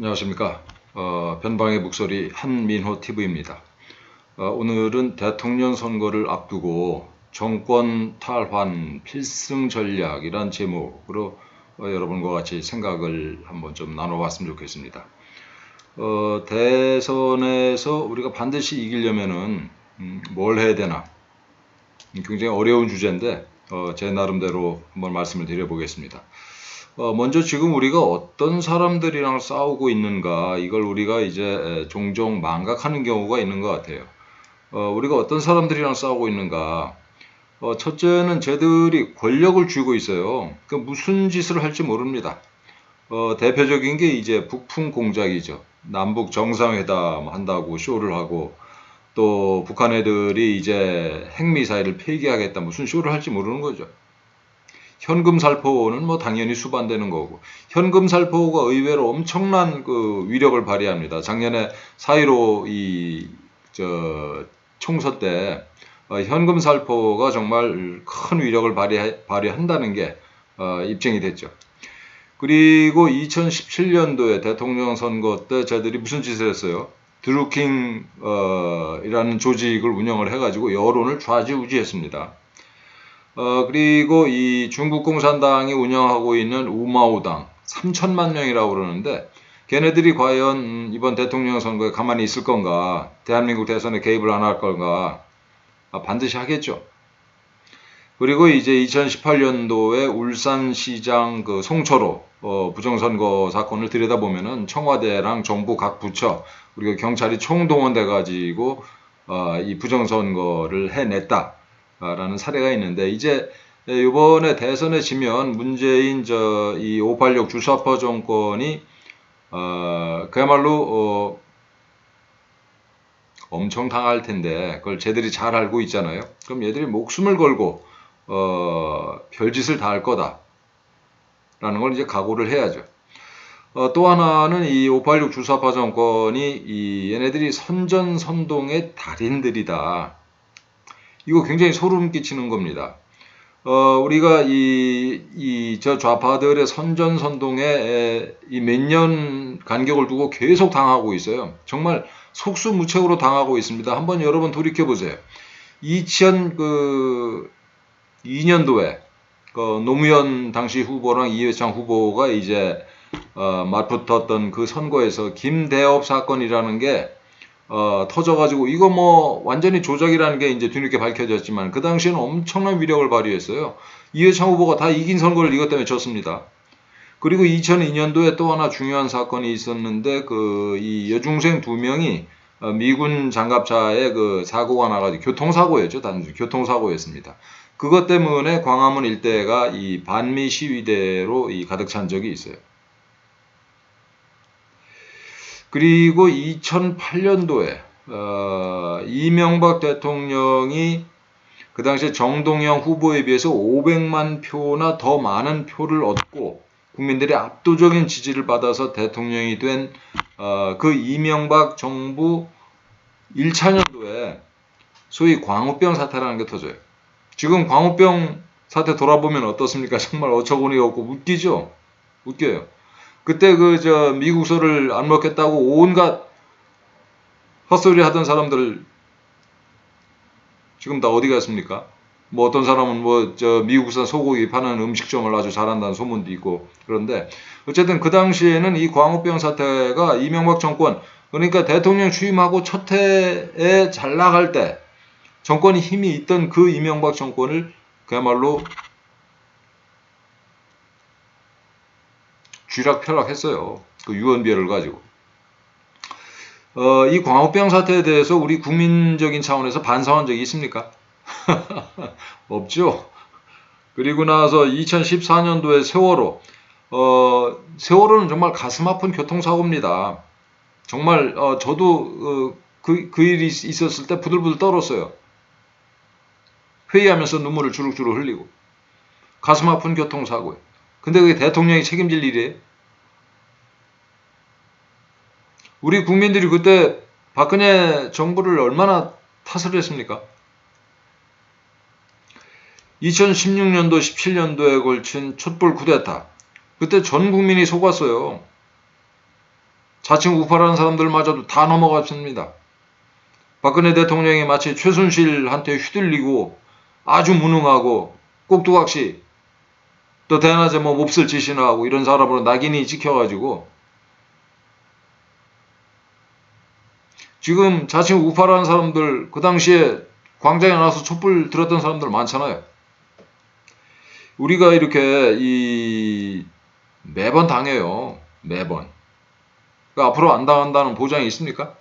안녕하십니까. 변방의 목소리 한민호 TV입니다. 오늘은 대통령 선거를 앞두고 정권 탈환 필승 전략이란 제목으로 여러분과 같이 생각을 한번 좀 나눠봤으면 좋겠습니다. 대선에서 우리가 반드시 이기려면은 뭘 해야 되나? 굉장히 어려운 주제인데 제 나름대로 한번 말씀을 드려보겠습니다. 먼저 지금 우리가 어떤 사람들이랑 싸우고 있는가, 이걸 우리가 이제 종종 망각하는 경우가 있는 것 같아요. 우리가 어떤 사람들이랑 싸우고 있는가. 첫째는 쟤들이 권력을 쥐고 있어요. 그 무슨 짓을 할지 모릅니다. 대표적인 게 이제 북풍 공작이죠. 남북 정상회담 한다고 쇼를 하고, 또 북한 애들이 이제 핵미사일을 폐기하겠다 무슨 쇼를 할지 모르는 거죠. 현금 살포는 뭐 당연히 수반되는 거고, 현금 살포가 의외로 엄청난 그 위력을 발휘합니다. 작년에 4.15 총선 때 현금 살포가 정말 큰 위력을 발휘한다는 게 입증이 됐죠. 그리고 2017년도에 대통령 선거 때 저들이 무슨 짓을 했어요? 드루킹 이라는 조직을 운영을 해가지고 여론을 좌지우지했습니다. 그리고 이 중국 공산당이 운영하고 있는 우마오당 3천만 명이라고 그러는데, 걔네들이 과연 이번 대통령 선거에 가만히 있을 건가? 대한민국 대선에 개입을 안 할 건가? 반드시 하겠죠. 그리고 이제 2018년도에 울산시장 그 송철호 부정선거 사건을 들여다보면은 청와대랑 정부 각 부처 그리고 경찰이 총동원돼 가지고 이 부정선거를 해냈다라는 사례가 있는데, 이제 이번에 대선에 지면 문재인 이 586 주사파 정권이 그야말로 엄청 당할 텐데 그걸 쟤들이 잘 알고 있잖아요. 그럼 얘들이 목숨을 걸고 별짓을 다 할 거다라는 걸 이제 각오를 해야죠. 또 하나는 이 586 주사파 정권이 얘네들이 선전선동의 달인들이다. 이거 굉장히 소름 끼치는 겁니다. 우리가 저 좌파들의 선전선동에 이 몇 년 간격을 두고 계속 당하고 있어요. 정말 속수무책으로 당하고 있습니다. 한번 여러분 돌이켜 보세요. 2002년도에 노무현 당시 후보랑 이회창 후보가 이제 맞붙었던 그 선거에서 김대업 사건이라는 게 터져가지고, 이거 뭐 완전히 조작이라는 게 이제 뒤늦게 밝혀졌지만 그 당시에는 엄청난 위력을 발휘했어요. 이회창 후보가 다 이긴 선거를 이것 때문에 졌습니다. 그리고 2002년도에 또 하나 중요한 사건이 있었는데, 이 여중생 2명이 미군 장갑차에 그 사고가 나가지고 교통사고였죠. 단순히 교통사고였습니다. 그것 때문에 광화문 일대가 이 반미 시위대로 가득 찬 적이 있어요. 그리고 2008년도에 이명박 대통령이 그 당시에 정동영 후보에 비해서 500만 표나 더 많은 표를 얻고 국민들의 압도적인 지지를 받아서 대통령이 된 그 이명박 정부 1차 년도에 소위 광우병 사태라는 게 터져요. 지금 광우병 사태 돌아보면 어떻습니까? 정말 어처구니 없고 웃기죠? 웃겨요. 그때 미국서를 안 먹겠다고 온갖 헛소리 하던 사람들 지금 다 어디 갔습니까? 뭐 어떤 사람은 미국산 소고기 파는 음식점을 아주 잘한다는 소문도 있고. 그런데 어쨌든 그 당시에는 이 광우병 사태가 이명박 정권, 그러니까 대통령 취임하고 첫 해에 잘 나갈 때 정권이 힘이 있던 그 이명박 정권을 그야말로 쥐락펴락했어요. 그 유언비어를 가지고. 이 광우병 사태에 대해서 우리 국민적인 차원에서 반성한 적이 있습니까? 없죠. 그리고 나서 2014년도에 세월호. 세월호는 정말 가슴 아픈 교통사고입니다. 정말 저도 그 일이 있었을 때 부들부들 떨었어요. 회의하면서 눈물을 주룩주룩 흘리고. 가슴 아픈 교통사고예요. 근데 그게 대통령이 책임질 일이에요? 우리 국민들이 그때 박근혜 정부를 얼마나 탓을 했습니까? 2016년도, 17년도에 걸친 촛불 쿠데타. 그때 전 국민이 속았어요. 자칭 우파라는 사람들마저도 다 넘어갔습니다. 박근혜 대통령이 마치 최순실한테 휘둘리고 아주 무능하고 꼭두각시 또 대낮에 뭐 몹쓸 짓이나 하고 이런 사람으로 낙인이 찍혀가지고 지금 자칭 우파라는 사람들 그 당시에 광장에 나와서 촛불 들었던 사람들 많잖아요. 우리가 이렇게 매번 당해요. 매번. 그러니까 앞으로 안 당한다는 보장이 있습니까?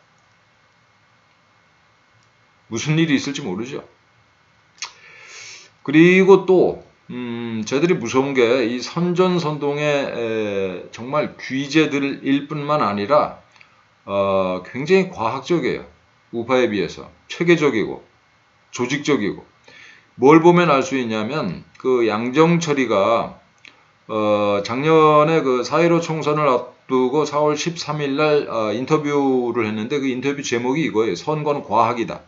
무슨 일이 있을지 모르죠. 그리고 또 저희들이 무서운 게 이 선전선동의 정말 귀재들일 뿐만 아니라 굉장히 과학적이에요. 우파에 비해서 체계적이고 조직적이고 뭘 보면 알 수 있냐면 그 양정철이가 작년에 그 4.15 총선을 앞두고 4월 13일 날 인터뷰를 했는데 그 인터뷰 제목이 이거예요. 선거는 과학이다.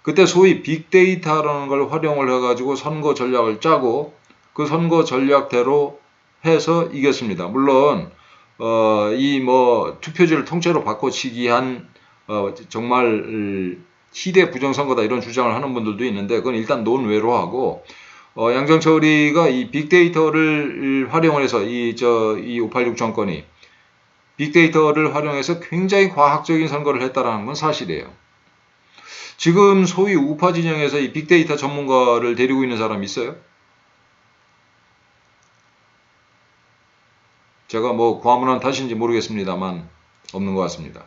그때 소위 빅데이터라는 걸 활용을 해가지고 선거 전략을 짜고 그 선거 전략대로 해서 이겼습니다. 물론 이 뭐 투표지를 통째로 바꿔치기 한 정말 희대 부정선거다 이런 주장을 하는 분들도 있는데 그건 일단 논외로 하고 양정철이가 이 빅데이터를 활용을 해서 이 586 정권이 빅데이터를 활용해서 굉장히 과학적인 선거를 했다라는 건 사실이에요. 지금 소위 우파 진영에서 이 빅데이터 전문가를 데리고 있는 사람 있어요? 제가 뭐 과문한 탓인지 모르겠습니다만 없는 것 같습니다.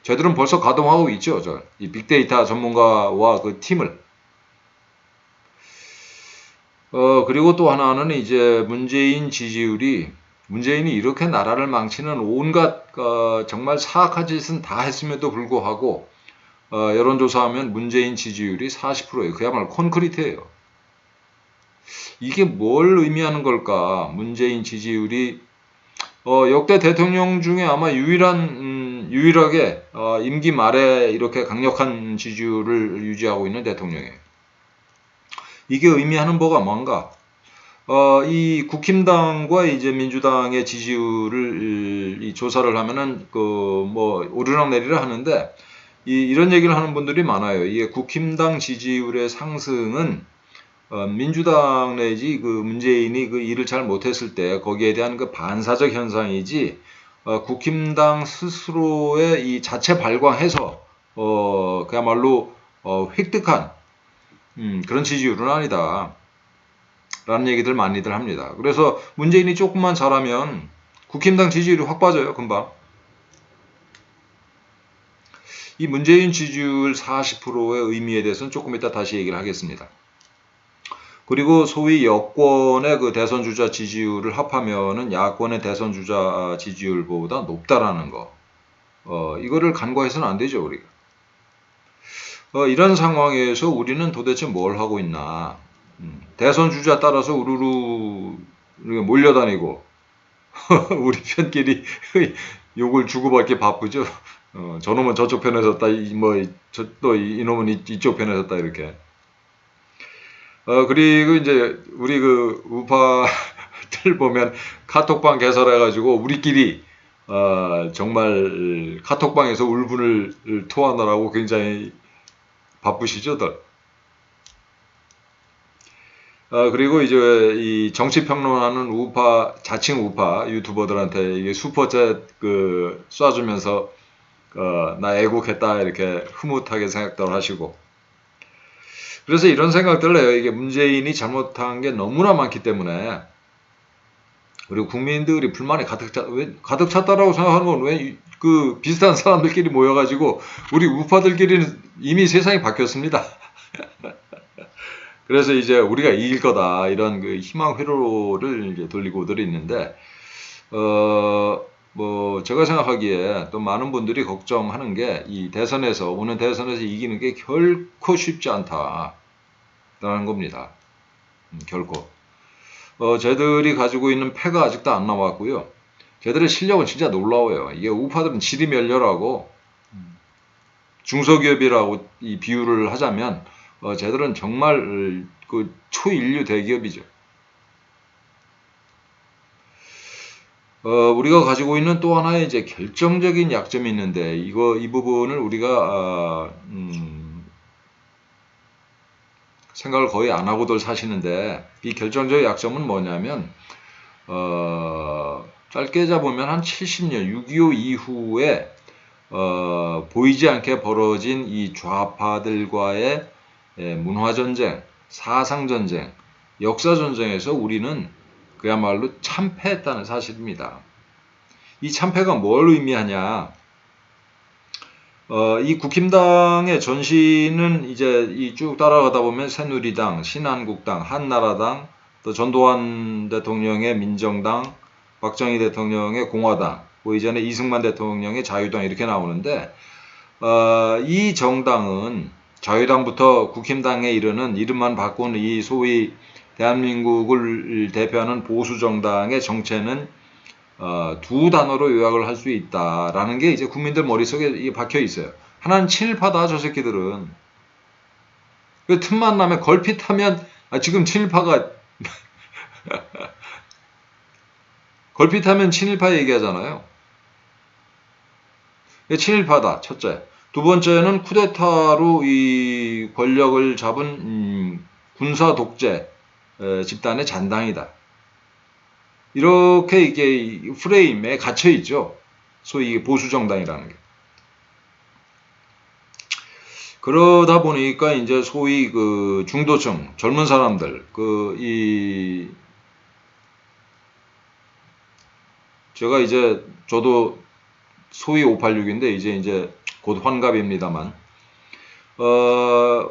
저희들은 벌써 가동하고 있죠. 이 빅데이터 전문가와 그 팀을. 그리고 또 하나는 이제 문재인이 이렇게 나라를 망치는 온갖 정말 사악한 짓은 다 했음에도 불구하고 여론조사하면 문재인 지지율이 40%예요. 그야말로 콘크리트예요. 이게 뭘 의미하는 걸까? 문재인 지지율이 역대 대통령 중에 아마 유일하게 임기 말에 이렇게 강력한 지지율을 유지하고 있는 대통령이에요. 이게 의미하는 바가 뭔가? 이 국힘당과 이제 민주당의 지지율을 이 조사를 하면은 뭐 오르락 내리락 하는데 이런 얘기를 하는 분들이 많아요. 이게 국힘당 지지율의 상승은 민주당 내지 그 문재인이 그 일을 잘 못했을 때 거기에 대한 그 반사적 현상이지 국힘당 스스로의 이 자체 발광해서 그야말로 획득한 그런 지지율은 아니다. 라는 얘기들 많이들 합니다. 그래서 문재인이 조금만 잘하면 국힘당 지지율이 확 빠져요. 금방. 이 문재인 지지율 40%의 의미에 대해서는 조금 이따 다시 얘기를 하겠습니다. 그리고 소위 여권의 그 대선 주자 지지율을 합하면은 야권의 대선 주자 지지율보다 높다라는 거. 이거를 간과해서는 안 되죠, 우리가. 이런 상황에서 우리는 도대체 뭘 하고 있나. 대선 주자 따라서 우르르 몰려다니고 우리 편끼리 욕을 주고받기 바쁘죠. 저놈은 저쪽 편에 섰다, 또 이놈은 이쪽 편에 섰다 이렇게. 그리고 이제 우리 그 우파들 보면 카톡방 개설해가지고 우리끼리 정말 카톡방에서 울분을 토하느라고 굉장히 바쁘시죠들. 그리고 이제 이 정치평론하는 자칭 우파 유튜버들한테 이게 슈퍼챗 쏴주면서 나 애국했다 이렇게 흐뭇하게 생각들 하시고. 그래서 이런 생각들을 해요. 이게 문재인이 잘못한 게 너무나 많기 때문에 그리고 국민들이 불만이 가득 찼다라고 생각하는 건 왜 그 비슷한 사람들끼리 모여가지고 우리 우파들끼리는 이미 세상이 바뀌었습니다. 그래서 이제 우리가 이길 거다 이런 그 희망 회로를 이제 돌리고들 있는데 뭐 제가 생각하기에 또 많은 분들이 걱정하는 게 이 오는 대선에서 이기는 게 결코 쉽지 않다라는 겁니다. 결코. 쟤들이 가지고 있는 패가 아직도 안 나왔고요. 쟤들의 실력은 진짜 놀라워요. 이게 우파들은 질이 멸렬하고 중소기업이라고 이 비유를 하자면 쟤들은 정말 그 초인류 대기업이죠. 우리가 가지고 있는 또 하나의 이제 결정적인 약점이 있는데, 이 부분을 우리가, 생각을 거의 안 하고들 사시는데, 이 결정적 약점은 뭐냐면, 짧게 잡으면 한 70년, 6.25 이후에, 보이지 않게 벌어진 이 좌파들과의 문화전쟁, 사상전쟁, 역사전쟁에서 우리는 그야말로 참패했다는 사실입니다. 이 참패가 뭘 의미하냐? 이 국힘당의 전신은 이제 쭉 따라가다 보면 새누리당, 신한국당, 한나라당, 또 전두환 대통령의 민정당, 박정희 대통령의 공화당, 뭐 이전에 이승만 대통령의 자유당 이렇게 나오는데, 이 정당은 자유당부터 국힘당에 이르는 이름만 바꾼 이 소위 대한민국을 대표하는 보수정당의 정체는 두 단어로 요약을 할 수 있다라는 게 이제 국민들 머릿속에 박혀 있어요. 하나는 친일파다, 저 새끼들은. 그 틈만 나면 걸핏하면, 지금 친일파가, 걸핏하면 친일파 얘기하잖아요. 친일파다, 첫째. 두 번째는 쿠데타로 이 권력을 잡은 군사 독재 집단의 잔당이다. 이렇게 이게 프레임에 갇혀 있죠. 소위 보수 정당이라는 게. 그러다 보니까 이제 소위 그 중도층, 젊은 사람들, 제가 이제 저도 소위 586인데 이제 곧 환갑입니다만,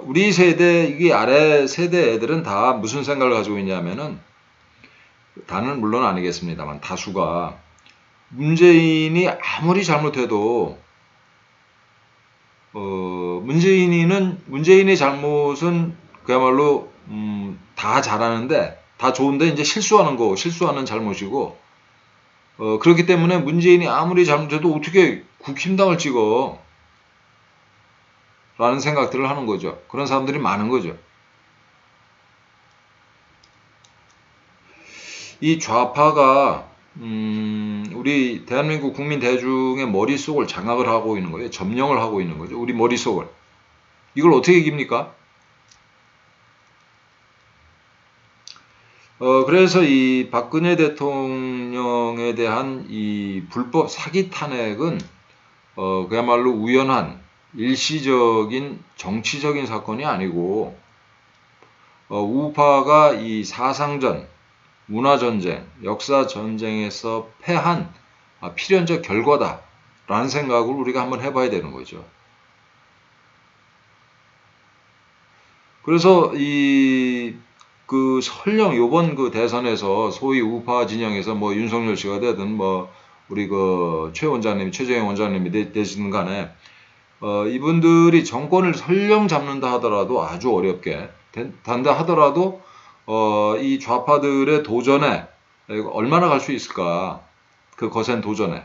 우리 세대, 이게 아래 세대 애들은 다 무슨 생각을 가지고 있냐면은, 다는 물론 아니겠습니다만, 다수가 문재인이 아무리 잘못해도, 문재인의 잘못은 그야말로, 다 잘하는데, 다 좋은데 이제 실수하는 잘못이고, 그렇기 때문에 문재인이 아무리 잘못해도 어떻게 국힘당을 찍어? 라는 생각들을 하는 거죠. 그런 사람들이 많은 거죠. 이 좌파가 우리 대한민국 국민 대중의 머릿속을 장악을 하고 있는 거예요. 점령을 하고 있는 거죠. 우리 머릿속을. 이걸 어떻게 이깁니까? 그래서 이 박근혜 대통령에 대한 이 불법 사기 탄핵은 그야말로 우연한 일시적인 정치적인 사건이 아니고 우파가 이 사상전, 문화전쟁, 역사전쟁에서 패한 필연적 결과다라는 생각을 우리가 한번 해봐야 되는 거죠. 그래서 설령 요번 그 대선에서 소위 우파 진영에서 뭐 윤석열 씨가 되든 뭐 우리 그 최재형 원장님이 되시든 간에 이분들이 정권을 설령 잡는다 하더라도 아주 어렵게 단다 하더라도 이 좌파들의 도전에 얼마나 갈 수 있을까? 그 거센 도전에.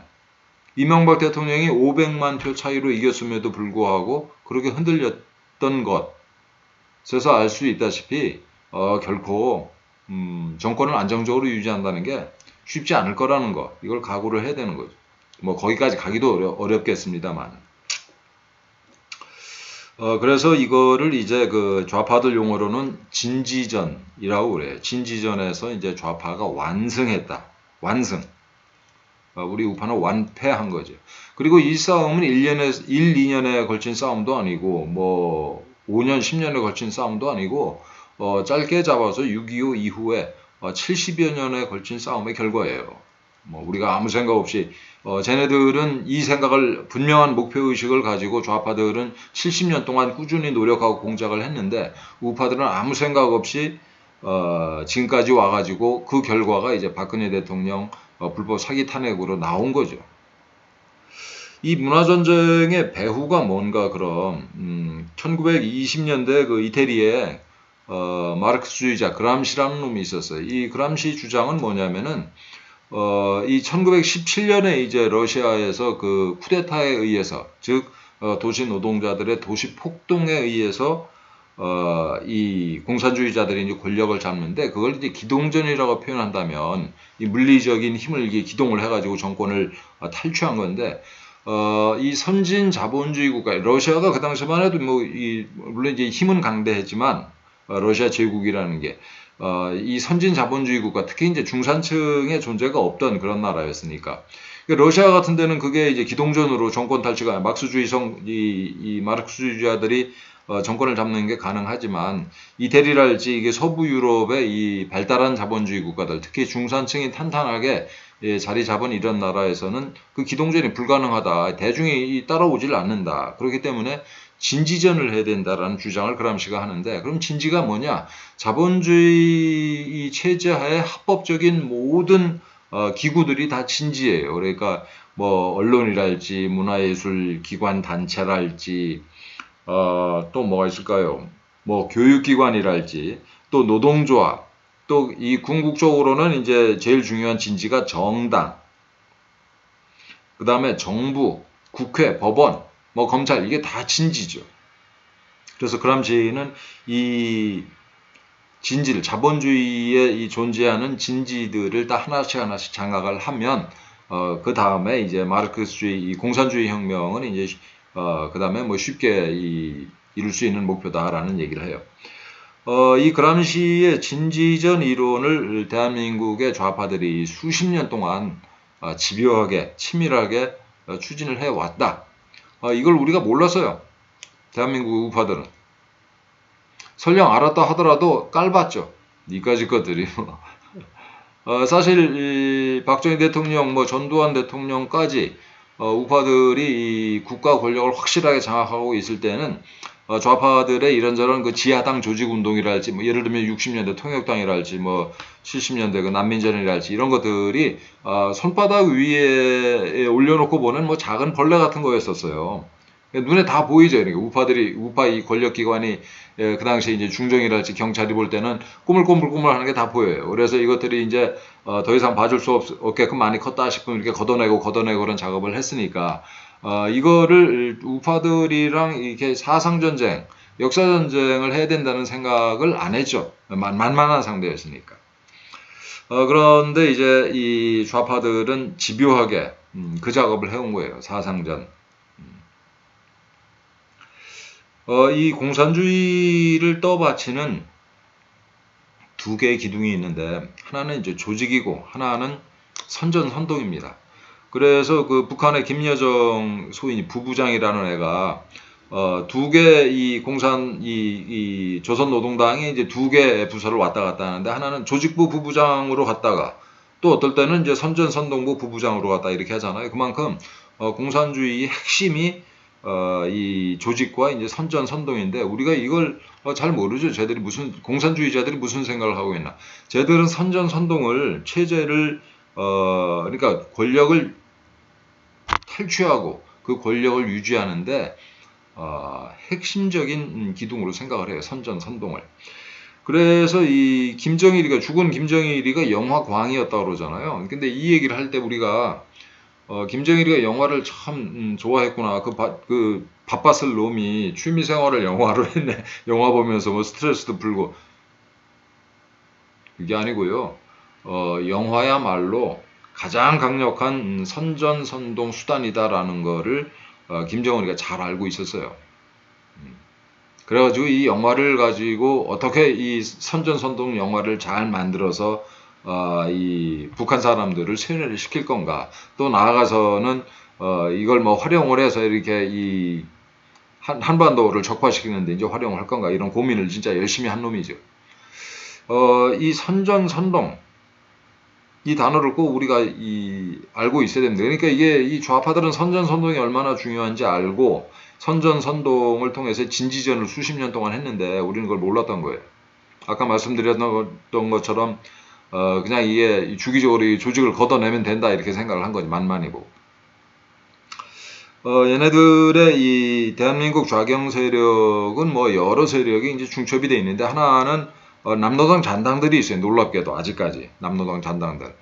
이명박 대통령이 500만 표 차이로 이겼음에도 불구하고 그렇게 흔들렸던 것에서 알 수 있다시피 결코 정권을 안정적으로 유지한다는 게 쉽지 않을 거라는 거. 이걸 각오를 해야 되는 거죠. 뭐 거기까지 가기도 어렵겠습니다만. 그래서 이거를 이제 그 좌파들 용어로는 진지전이라고 그래요. 진지전에서 이제 좌파가 완승했다. 완승. 우리 우파는 완패한 거죠. 그리고 이 싸움은 2년에 걸친 싸움도 아니고, 뭐, 5년, 10년에 걸친 싸움도 아니고, 짧게 잡아서 6.25 이후에 70여 년에 걸친 싸움의 결과예요. 뭐 우리가 아무 생각 없이 쟤네들은 이 생각을 분명한 목표의식을 가지고 좌파들은 70년 동안 꾸준히 노력하고 공작을 했는데 우파들은 아무 생각 없이 지금까지 와가지고 그 결과가 이제 박근혜 대통령 불법 사기 탄핵으로 나온 거죠. 이 문화전쟁의 배후가 뭔가 그럼 1920년대 그 이태리에 마르크스주의자 그람시라는 놈이 있었어요. 이 그람시 주장은 뭐냐면은 이 1917년에 이제 러시아에서 그 쿠데타에 의해서 즉 도시 노동자들의 도시 폭동에 의해서 이 공산주의자들이 이제 권력을 잡는데 그걸 이제 기동전이라고 표현한다면 이 물리적인 힘을 이게 기동을 해가지고 정권을 탈취한 건데 이 선진 자본주의 국가 러시아가 그 당시만 해도 물론 이제 힘은 강대했지만 러시아 제국이라는 게 이 선진 자본주의 국가 특히 이제 중산층의 존재가 없던 그런 나라였으니까 러시아 같은 데는 그게 이제 기동전으로 정권 탈취가 이 마르크스주의자들이 정권을 잡는 게 가능하지만 이태리랄지 이게 서부 유럽의 이 발달한 자본주의 국가들 특히 중산층이 탄탄하게 자리 잡은 이런 나라에서는 그 기동전이 불가능하다. 대중이 따라오질 않는다. 그렇기 때문에 진지전을 해야 된다라는 주장을 그람시가 하는데 그럼 진지가 뭐냐? 자본주의 체제 하에 합법적인 모든 기구들이 다 진지예요. 그러니까 뭐 언론이랄지 문화예술 기관 단체랄지 또 뭐가 있을까요? 뭐 교육기관이랄지 또 노동조합 또 이 궁극적으로는 이제 제일 중요한 진지가 정당 그 다음에 정부 국회 법원 뭐 검찰 이게 다 진지죠. 그래서 그람시는 이 진지를 자본주의에 이 존재하는 진지들을 다 하나씩 장악을 하면 그 다음에 이제 마르크스주의 이 공산주의 혁명은 이제 그 다음에 뭐 쉽게 이룰 수 있는 목표다라는 얘기를 해요. 이 그람시의 진지전 이론을 대한민국의 좌파들이 수십 년 동안 집요하게 치밀하게 추진을 해왔다. 이걸 우리가 몰랐어요. 대한민국 우파들은. 설령 알았다 하더라도 깔봤죠. 이까짓 것들이. 사실 박정희 대통령, 뭐 전두환 대통령까지 우파들이 이 국가 권력을 확실하게 장악하고 있을 때는 좌파들의 이런저런 그 지하당 조직운동이랄지, 뭐 예를 들면 60년대 통역당이랄지, 뭐 70년대 그 난민전이랄지 이런 것들이 손바닥 위에 올려놓고 보는 뭐 작은 벌레 같은 거였었어요. 눈에 다 보이죠. 우파 이 권력기관이 그 당시에 이제 중정이랄지 경찰이 볼 때는 꾸물꾸물 하는 게 다 보여요. 그래서 이것들이 이제 더 이상 봐줄 수 없게끔 많이 컸다 싶으면 이렇게 걷어내고 그런 작업을 했으니까 이거를 우파들이랑 이렇게 사상전쟁, 역사전쟁을 해야 된다는 생각을 안 했죠. 만만한 상대였으니까. 그런데 이제 이 좌파들은 집요하게 그 작업을 해온 거예요. 사상전. 이 공산주의를 떠받치는 두 개의 기둥이 있는데 하나는 이제 조직이고 하나는 선전선동입니다. 그래서 그 북한의 김여정 소위 부부장이라는 애가 두 개 이 조선노동당이 이제 두 개의 부서를 왔다 갔다 하는데 하나는 조직부 부부장으로 갔다가 또 어떨 때는 이제 선전선동부 부부장으로 갔다 이렇게 하잖아요. 그만큼 공산주의의 핵심이 이 조직과 이제 선전선동인데 우리가 이걸 잘 모르죠. 공산주의자들이 무슨 생각을 하고 있나. 쟤들은 선전선동을 체제를 그러니까 권력을 탈취하고 그 권력을 유지하는데 핵심적인 기둥으로 생각을 해요. 선전선동을. 그래서 이 죽은 김정일이가 영화광이었다고 그러잖아요. 근데 이 얘기를 할 때 우리가 김정일이가 영화를 참 좋아했구나. 그 바빴을 놈이 취미생활을 영화로 했네. 영화 보면서 뭐 스트레스도 풀고. 그게 아니고요. 영화야말로 가장 강력한 선전선동 수단이다라는 거를 김정은이가 잘 알고 있었어요. 그래가지고 이 영화를 가지고 어떻게 이 선전선동 영화를 잘 만들어서 이 북한 사람들을 세뇌를 시킬 건가 또 나아가서는 이걸 뭐 활용을 해서 이렇게 이 한반도를 적화시키는데 이제 활용을 할 건가 이런 고민을 진짜 열심히 한 놈이죠. 이 선전선동 이 단어를 꼭 우리가 알고 있어야 됩니다. 그러니까 이게 이 좌파들은 선전선동이 얼마나 중요한지 알고 선전선동을 통해서 진지전을 수십 년 동안 했는데 우리는 그걸 몰랐던 거예요. 아까 말씀드렸던 것처럼 그냥 이게 주기적으로 이 조직을 걷어내면 된다 이렇게 생각을 한 거지 만만이고. 얘네들의 이 대한민국 좌경 세력은 뭐 여러 세력이 이제 중첩이 돼 있는데 하나는 남노당 잔당들이 있어요. 놀랍게도 아직까지 남노당 잔당들.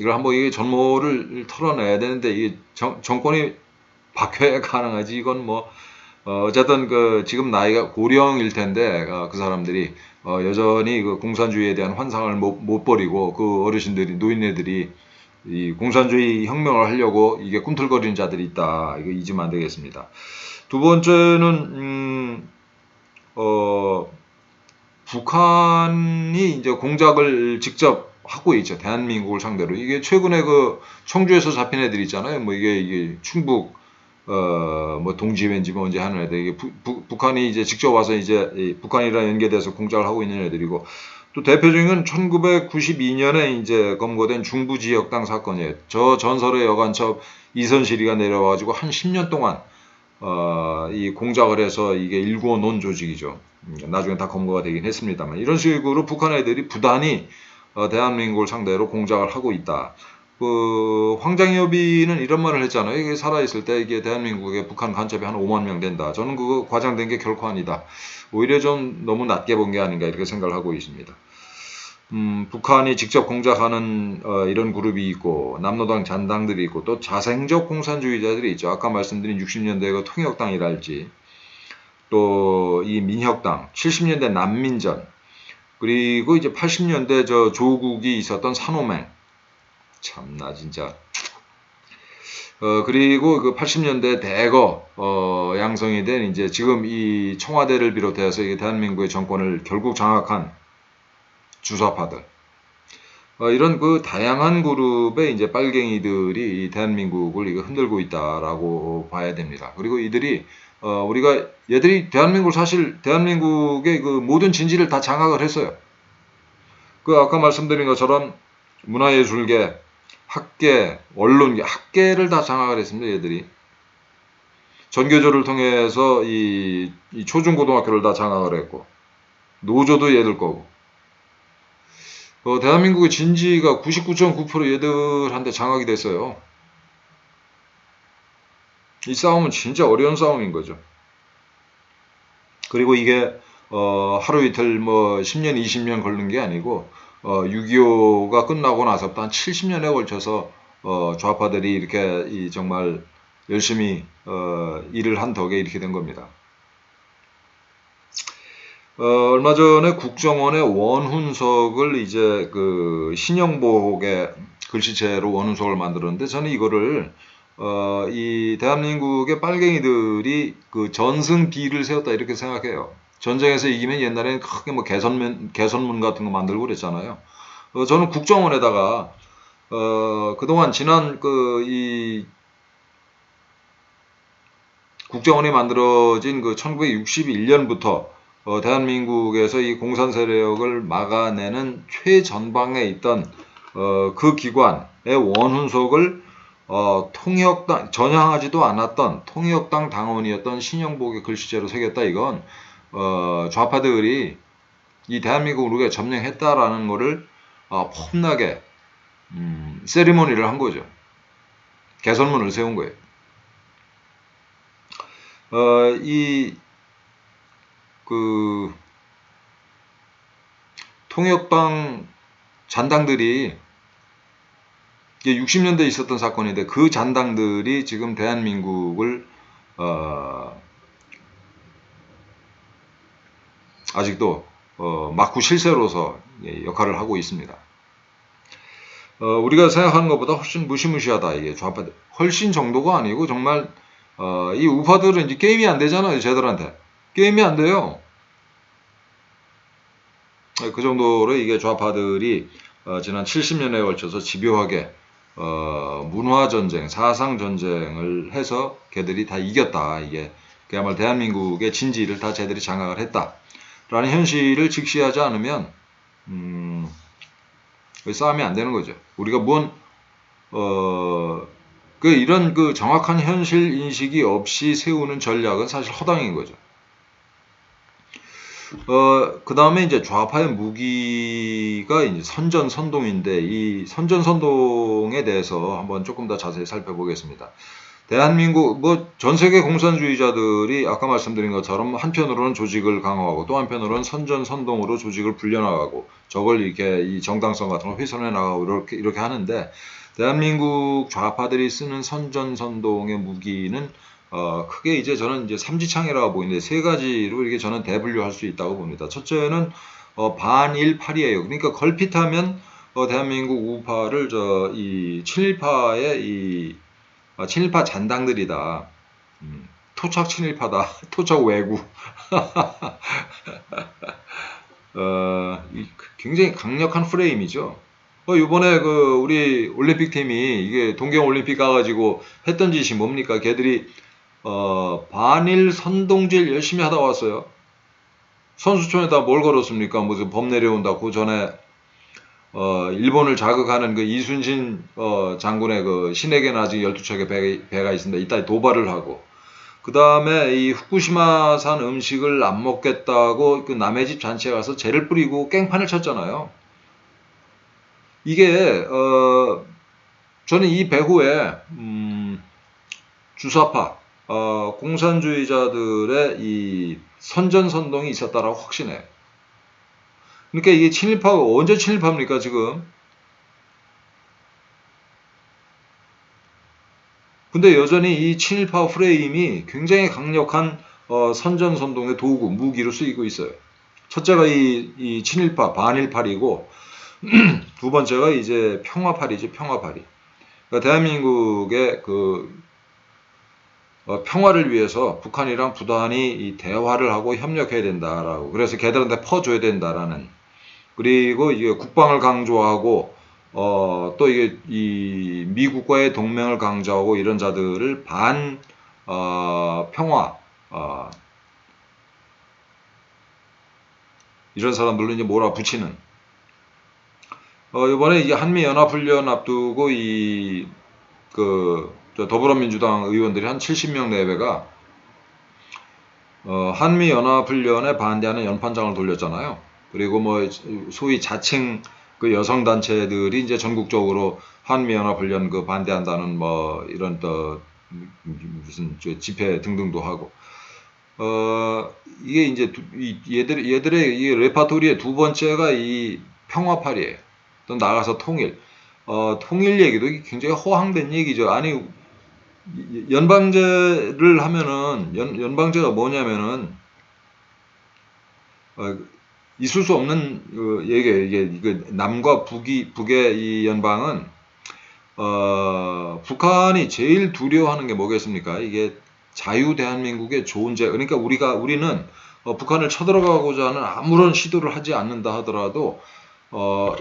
이걸 한번 이게 전모를 털어내야 되는데 이 정권이 박해 가능하지. 이건 뭐 어쨌든 그 지금 나이가 고령일 텐데 그 사람들이 여전히 그 공산주의에 대한 환상을 못 버리고 그 어르신들이 노인네들이 이 공산주의 혁명을 하려고 이게 꿈틀거리는 자들이 있다. 이거 잊으면 안 되겠습니다. 두 번째는 북한이 이제 공작을 직접 하고 있죠. 대한민국을 상대로. 이게 최근에 그 청주에서 잡힌 애들 있잖아요. 뭐 이게 충북 뭐 동지회인지 뭔지 하는 애들. 이게 북한이 이제 직접 와서 이제 북한이랑 연계돼서 공작을 하고 있는 애들이고, 또 대표적인 건 1992년에 이제 검거된 중부지역당 사건이에요. 저 전설의 여간첩 이선실이가 내려와가지고 한 10년 동안 이 공작을 해서 이게 일구어 놓은 조직이죠. 나중에 다 검거가 되긴 했습니다만, 이런 식으로 북한 애들이 부단히 대한민국을 상대로 공작을 하고 있다. 그 황장엽이는 이런 말을 했잖아요. 이게 살아있을 때 이게 대한민국에 북한 간첩이 한 5만 명 된다. 저는 그거 과장된 게 결코 아니다. 오히려 좀 너무 낮게 본 게 아닌가 이렇게 생각을 하고 있습니다. 북한이 직접 공작하는 이런 그룹이 있고, 남노당 잔당들이 있고, 또 자생적 공산주의자들이 있죠. 아까 말씀드린 60년대 그 통역당이랄지, 또 이 민혁당, 70년대 난민전, 그리고 이제 80년대 저 조국이 있었던 산호맹, 참나 진짜. 그리고 그 80년대 대거 양성이 된 이제 지금 이 청와대를 비롯해서 이 대한민국의 정권을 결국 장악한 주사파들. 이런 그 다양한 그룹의 이제 빨갱이들이 이 대한민국을 이거 흔들고 있다라고 봐야 됩니다. 그리고 이들이 우리가 얘들이 사실 대한민국의 그 모든 진지를 다 장악을 했어요. 그 아까 말씀드린 것처럼 문화예술계, 학계, 언론계, 학계를 다 장악을 했습니다. 얘들이 전교조를 통해서 이 초중고등학교를 다 장악을 했고, 노조도 얘들 거고. 대한민국의 진지가 99.9% 얘들한테 장악이 됐어요. 이 싸움은 진짜 어려운 싸움인 거죠. 그리고 이게 하루 이틀 뭐 10년, 20년 걸린 게 아니고 6.25가 끝나고 나서부터 한 70년에 걸쳐서 좌파들이 이렇게 정말 열심히 일을 한 덕에 이렇게 된 겁니다. 얼마 전에 국정원의 원훈석을 이제 그 신형복의 글씨체로 원훈석을 만들었는데, 저는 이거를 이 대한민국의 빨갱이들이 그 전승비를 세웠다 이렇게 생각해요. 전쟁에서 이기면 옛날에는 크게 뭐 개선문 같은 거 만들고 그랬잖아요. 저는 국정원에다가 그동안 지난 이 국정원이 만들어진 그 1961년부터 대한민국에서 이 공산 세력을 막아내는 최전방에 있던 그 기관의 원훈석을 통역당, 전향하지도 않았던 통역당 당원이었던 신형복의 글씨체로 새겼다. 이건 좌파들이 이 대한민국을 우리가 점령했다라는 거를 폼나게 세리머니를 한 거죠. 개선문을 세운 거예요. 그 통역당 잔당들이 60년대에 있었던 사건인데, 그 잔당들이 지금 대한민국을 아직도 막후 실세로서 역할을 하고 있습니다. 우리가 생각하는 것보다 훨씬 무시무시하다. 이게 좌파들 훨씬 정도가 아니고 정말 이 우파들은 이제 게임이 안 되잖아요. 쟤들한테 게임이 안 돼요. 그 정도로 이게 좌파들이 지난 70년에 걸쳐서 집요하게 문화전쟁, 사상전쟁을 해서 걔들이 다 이겼다. 이게 그야말로 대한민국의 진지를 다 쟤들이 장악을 했다. 라는 현실을 직시하지 않으면 싸움이 안 되는 거죠. 우리가 이런 그 정확한 현실 인식이 없이 세우는 전략은 사실 허당인 거죠. 그 다음에 이제 좌파의 무기가 이제 선전선동인데, 이 선전선동에 대해서 한번 조금 더 자세히 살펴보겠습니다. 대한민국, 전 세계 공산주의자들이 아까 말씀드린 것처럼 한편으로는 조직을 강화하고 또 한편으로는 선전선동으로 조직을 불려나가고 저걸 이렇게 이 정당성 같은 걸 훼손해 나가고 이렇게 하는데, 대한민국 좌파들이 쓰는 선전선동의 무기는 크게 이제 저는 이제 삼지창이라고 보이는데 세 가지로 이렇게 저는 대분류할 수 있다고 봅니다. 첫째는 반일팔이에요. 그러니까 걸핏하면 대한민국 우파를 이 친일파의 친일파 잔당들이다. 토착 친일파다. 토착 왜구. 굉장히 강력한 프레임이죠. 요번에 우리 올림픽 팀이 이게 동경 올림픽 가가지고 했던 짓이 뭡니까? 걔들이 반일 선동질 열심히 하다 왔어요. 선수촌에다 뭘 걸었습니까? 무슨 범 내려온다. 그 전에 일본을 자극하는 그 이순신 장군의 그 신에게는 아직 12척의 배가 있습니다. 이따 도발을 하고 그 다음에 이 후쿠시마산 음식을 안 먹겠다고 그 남의 집 잔치에 가서 재를 뿌리고 깽판을 쳤잖아요. 이게 저는 이 배후에 주사파 공산주의자들의 이 선전선동이 있었다라고 확신해요. 그러니까 이게 친일파가 언제 친일파입니까 지금? 근데 여전히 이 친일파 프레임이 굉장히 강력한 선전선동의 도구, 무기로 쓰이고 있어요. 첫째가 이 친일파, 반일팔이고 두 번째가 이제 평화팔이지, 평화팔이. 그러니까 대한민국의 평화를 위해서 북한이랑 부단히 이 대화를 하고 협력해야 된다라고. 그래서 걔들한테 퍼줘야 된다라는. 그리고 이게 국방을 강조하고 또 이게 이 미국과의 동맹을 강조하고 이런 자들을 평화 이런 사람들로 이제 몰아붙이는. 이번에 이게 한미 연합훈련 앞두고 더불어민주당 의원들이 한 70명 내외가 한미 연합훈련에 반대하는 연판장을 돌렸잖아요. 그리고 뭐 소위 자칭 그 여성 단체들이 이제 전국적으로 한미 연합훈련 그 반대한다는 뭐 이런 또 무슨 집회 등등도 하고 이게 이제 얘들의 이 레파토리의 두 번째가 이 평화팔이에요. 또 나가서 통일. 통일 얘기도 굉장히 허황된 얘기죠. 아니 연방제를 하면은 연방제가 뭐냐면은 있을 수 없는 얘기예요. 이게 남과 북의 이 연방은 북한이 제일 두려워하는 게 뭐겠습니까? 이게 자유 대한민국의 존재. 그러니까 우리는 북한을 쳐들어가고자 하는 아무런 시도를 하지 않는다 하더라도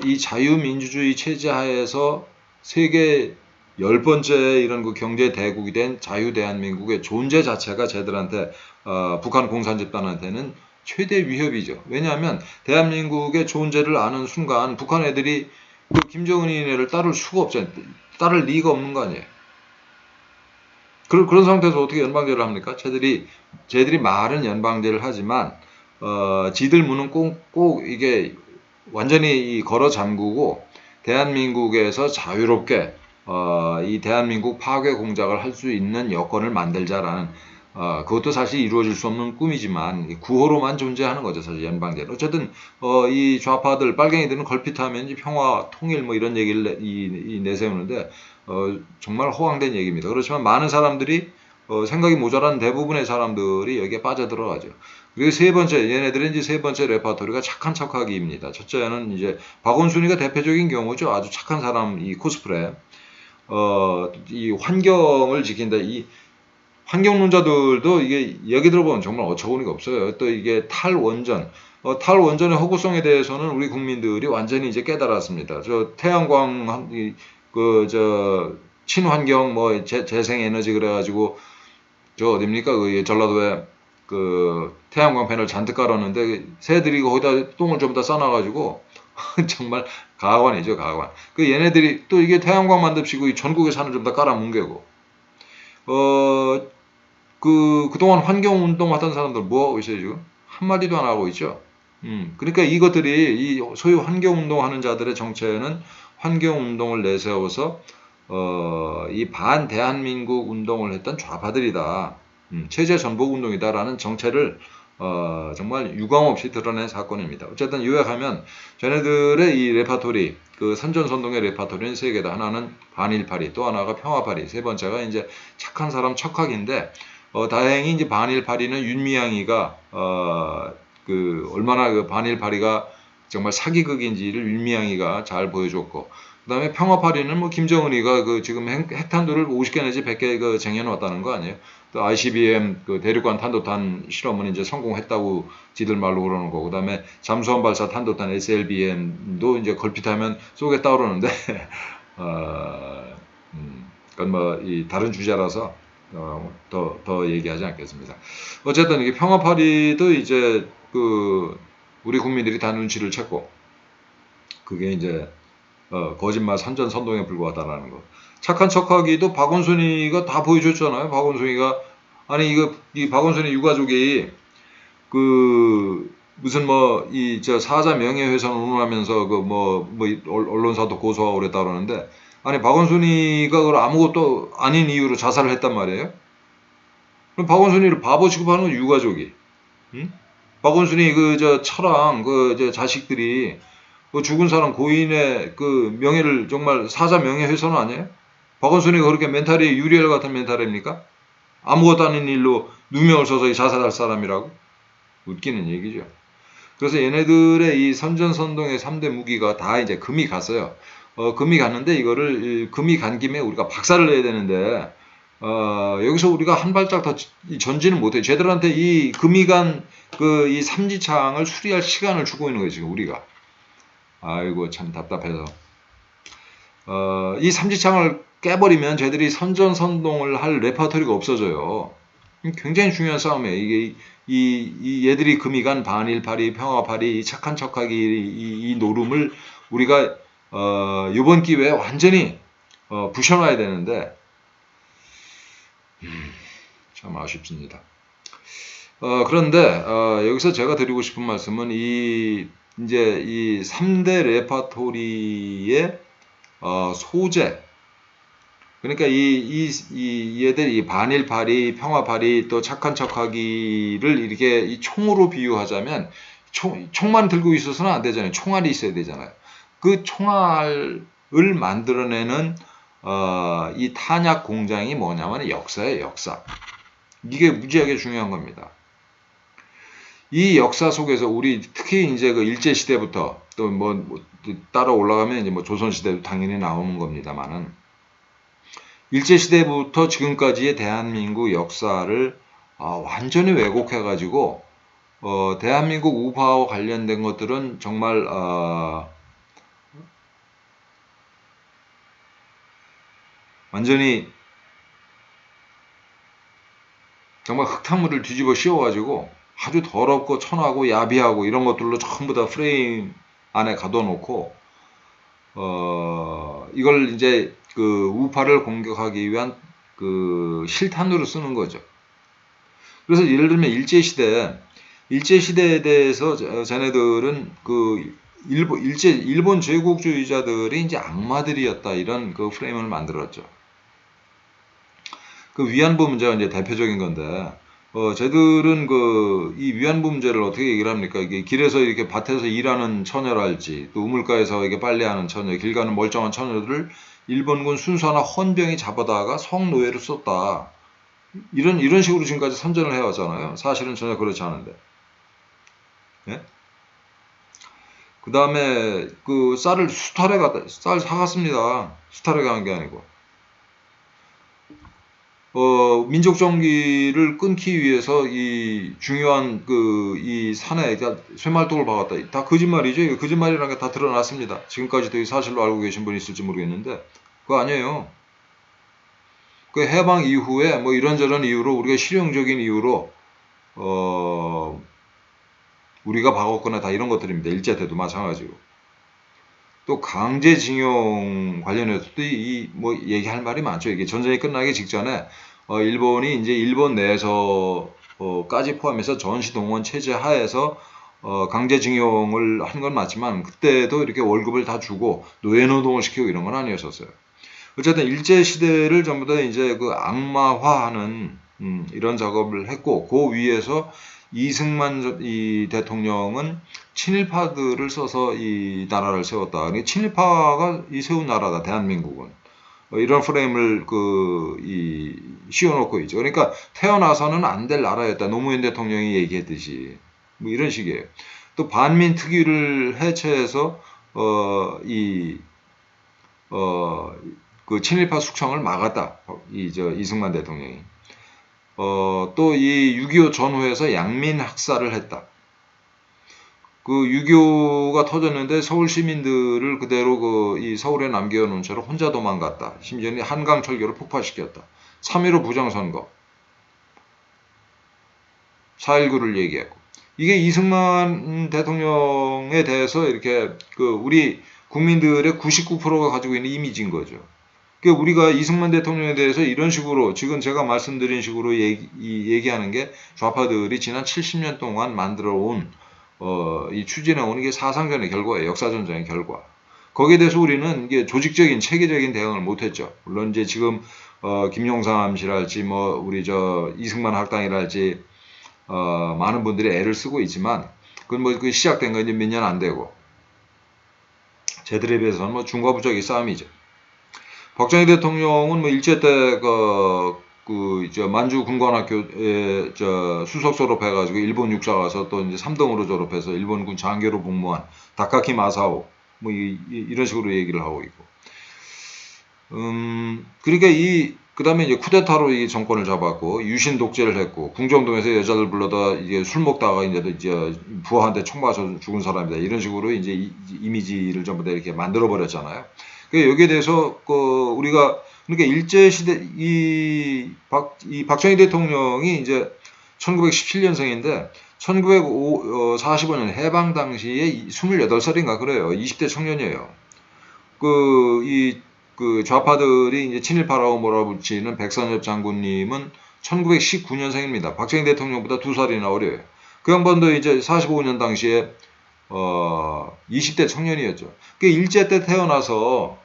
이 자유민주주의 체제 하에서 세계 10번째 이런 그 경제 대국이 된 자유 대한민국의 존재 자체가 쟤들한테 북한 공산 집단한테는 최대 위협이죠. 왜냐하면 대한민국의 존재를 아는 순간 북한 애들이 그 김정은이네를 따를 수가 없잖아요. 따를 리가 없는 거 아니에요. 그런 상태에서 어떻게 연방제를 합니까? 쟤들이 말은 연방제를 하지만 지들 문은 꼭 이게 완전히 걸어 잠그고 대한민국에서 자유롭게 이 대한민국 파괴 공작을 할 수 있는 여건을 만들자라는 그것도 사실 이루어질 수 없는 꿈이지만 구호로만 존재하는 거죠. 사실 연방제는. 어쨌든 이 좌파들 빨갱이들은 걸핏하면 평화 통일 뭐 이런 얘기를 내세우는데 정말 허황된 얘기입니다. 그렇지만 많은 사람들이 생각이 모자란 대부분의 사람들이 여기에 빠져들어가죠. 그리고 세 번째, 얘네들은 이제 세 번째 레파토리가 착한 척하기입니다. 첫째는 이제 박원순이가 대표적인 경우죠. 아주 착한 사람, 이 코스프레. 이 환경을 지킨다. 이 환경론자들도 이게 얘기 들어보면 정말 어처구니가 없어요. 또 이게 탈원전. 탈원전의 허구성에 대해서는 우리 국민들이 완전히 이제 깨달았습니다. 태양광, 친환경, 뭐, 재생에너지 그래가지고, 어딥니까? 전라도에 태양광 패널 잔뜩 깔았는데, 새들이 거기다 똥을 좀 더 싸놔가지고, 정말 가관이죠, 가관. 얘네들이 또 이게 태양광 만듭시고, 이 전국에 산을 좀 더 깔아뭉개고, 그동안 환경운동 하던 사람들 뭐하고 있어요, 지금? 한마디도 안 하고 있죠? 그러니까 이것들이, 이 소위 환경운동 하는 자들의 정체는 환경운동을 내세워서, 이 반대한민국 운동을 했던 좌파들이다. 체제 전복 운동이다라는 정체를 정말 유감없이 드러낸 사건입니다. 어쨌든 요약하면 쟤네들의 이 레파토리, 그 선전선동의 레파토리는 세 개다. 하나는 반일파리, 또 하나가 평화파리, 세 번째가 이제 착한 사람 척학인데 다행히 이제 반일파리는 윤미향이가 얼마나 그 반일파리가 정말 사기극인지를 윤미향이가 잘 보여줬고, 그 다음에 평화파리는 뭐 김정은이가 그 지금 핵탄두를 50개 내지 100개 그 쟁여놨다는 거 아니에요? 또 ICBM 그 대륙간 탄도탄 실험은 이제 성공했다고 지들 말로 그러는 거고, 그 다음에 잠수함 발사 탄도탄 SLBM도 이제 걸핏하면 쏘겠다 그러는데, 그건 뭐 이 다른 주제라서 더 얘기하지 않겠습니다. 어쨌든 이게 평화파리도 이제 우리 국민들이 다 눈치를 챘고, 그게 이제 거짓말 선전선동에 불과하다라는 거. 착한 척하기도 박원순이가 다 보여줬잖아요. 박원순이가 아니 이 박원순이 유가족이 무슨 뭐 이 저 사자 명예훼손 운운하면서 언론사도 고소하고 그랬다 그러는데, 아니 박원순이가 그걸 아무것도 아닌 이유로 자살을 했단 말이에요. 그럼 박원순이를 바보 취급하는 건 유가족이. 응? 박원순이 처랑 자식들이 죽은 사람 고인의 그 명예를 정말 사자 명예훼손 아니에요? 박원순이가 그렇게 멘탈이 유리엘 같은 멘탈입니까? 아무것도 아닌 일로 누명을 써서 자살할 사람이라고? 웃기는 얘기죠. 그래서 얘네들의 이 선전선동의 3대 무기가 다 이제 금이 갔어요. 금이 갔는데 이거를 금이 간 김에 우리가 박살을 내야 되는데 여기서 우리가 한 발짝 더 전진을 못해요. 쟤들한테 이 금이 간 이 삼지창을 수리할 시간을 주고 있는 거예요, 지금 우리가. 아이고 참 답답해서. 이 삼지창을 깨버리면 쟤들이 선전선동을 할 레퍼토리가 없어져요. 굉장히 중요한 싸움이에요. 이게 이 얘들이 금이 간 반일파리, 평화파리, 착한 척하기 이 노름을 우리가 이번 기회에 완전히 부셔놔야 되는데 참 아쉽습니다. 그런데 여기서 제가 드리고 싶은 말씀은 이제 이 3대 레파토리의 소재, 그러니까 얘들 이 반일파리, 평화파리, 또 착한 척하기를 이렇게 이 총으로 비유하자면 총만 들고 있어서는 안 되잖아요. 총알이 있어야 되잖아요. 그 총알을 만들어내는 이 탄약 공장이 뭐냐면 역사예요, 역사. 이게 무지하게 중요한 겁니다. 이 역사 속에서 우리 특히 이제 그 일제 시대부터 또 따라 올라가면 이제 뭐 조선 시대도 당연히 나오는 겁니다만은, 일제 시대부터 지금까지의 대한민국 역사를 완전히 왜곡해 가지고 대한민국 우파와 관련된 것들은 정말 완전히 정말 흙탕물을 뒤집어 씌워가지고 아주 더럽고 천하고 야비하고 이런 것들로 전부 다 프레임 안에 가둬놓고 이걸 이제 그 우파를 공격하기 위한 그 실탄으로 쓰는 거죠. 그래서 예를 들면 일제시대에 대해서 쟤네들은 일본 제국주의자들이 이제 악마들이었다, 이런 그 프레임을 만들었죠. 그 위안부 문제가 이제 대표적인 건데, 쟤들은 이 위안부 문제를 어떻게 얘기를 합니까? 이게 길에서 이렇게 밭에서 일하는 처녀랄지, 또 우물가에서 이렇게 빨래하는 처녀, 길 가는 멀쩡한 처녀들을 일본군 순사나 헌병이 잡아다가 성노예로 썼다. 이런 식으로 지금까지 선전을 해왔잖아요. 사실은 전혀 그렇지 않은데. 예? 그 다음에 쌀을 쌀 사갔습니다. 수탈에 간 게 아니고. 민족 정기를 끊기 위해서 이 중요한 이 산에 쇠말뚝을 박았다. 다 거짓말이죠. 거짓말이라는 게 다 드러났습니다. 지금까지도 사실로 알고 계신 분이 있을지 모르겠는데, 그거 아니에요. 그 해방 이후에 뭐 이런저런 이유로, 우리가 실용적인 이유로 우리가 박았거나 다 이런 것들입니다. 일제 때도 마찬가지고. 또 강제징용 관련해서도 뭐 얘기할 말이 많죠. 이게 전쟁이 끝나기 직전에 일본이 이제 일본 내에서까지 포함해서 전시동원 체제 하에서 강제징용을 한 건 맞지만, 그때도 이렇게 월급을 다 주고 노예노동을 시키고 이런 건 아니었었어요. 어쨌든 일제 시대를 전부 다 이제 그 악마화하는 이런 작업을 했고, 그 위에서 이승만 이 대통령은 친일파들을 써서 이 나라를 세웠다. 그러니까 친일파가 이 세운 나라다, 대한민국은. 이런 프레임을 씌워놓고 있죠. 그러니까 태어나서는 안 될 나라였다. 노무현 대통령이 얘기했듯이. 뭐 이런 식이에요. 또 반민 특위를 해체해서 그 친일파 숙청을 막았다. 이승만 대통령이. 또 이 6.25 전후에서 양민 학살을 했다. 그 6.25가 터졌는데 서울 시민들을 그대로 이 서울에 남겨놓은 채로 혼자 도망갔다. 심지어는 한강철교를 폭파시켰다. 3.15 부정선거. 4.19를 얘기했고. 이게 이승만 대통령에 대해서 이렇게 우리 국민들의 99%가 가지고 있는 이미지인 거죠. 그러니까 우리가 이승만 대통령에 대해서 이런 식으로 지금 제가 말씀드린 식으로 얘기하는 게 좌파들이 지난 70년 동안 만들어 온 이 추진해 오는 게 사상전의 결과예요. 역사전쟁의 결과. 거기에 대해서 우리는 이게 조직적인 체계적인 대응을 못했죠. 물론 이제 지금 김용삼 씨랄지 뭐 우리 이승만 학당이랄지 많은 분들이 애를 쓰고 있지만 그건 뭐 시작된 건 이제 몇 년 안 되고 쟤들에 비해서는 뭐 중과부적인 싸움이죠. 박정희 대통령은 뭐 일제 때 만주 군관학교에 수석 졸업해가지고 일본 육사 가서 또 이제 3등으로 졸업해서 일본군 장교로 복무한 다카키 마사오 뭐 이런 식으로 얘기를 하고 있고. 그러니까 그 다음에 이제 쿠데타로 이 정권을 잡았고, 유신 독재를 했고, 궁정동에서 여자들 불러다 이제 술 먹다가 이제 부하한테 총 맞아 죽은 사람이다. 이런 식으로 이제 이미지를 전부 다 이렇게 만들어버렸잖아요. 그러니까 여기에 대해서, 우리가, 그러니까 일제시대, 이 박정희 대통령이 이제 1917년생인데, 1945년 해방 당시에 28살인가 그래요. 20대 청년이에요. 좌파들이 이제 친일파라고 몰아붙이는 백선엽 장군님은 1919년생입니다. 박정희 대통령보다 2살이나 어려요. 그 양반도 이제 45년 당시에 20대 청년이었죠. 그 일제 때 태어나서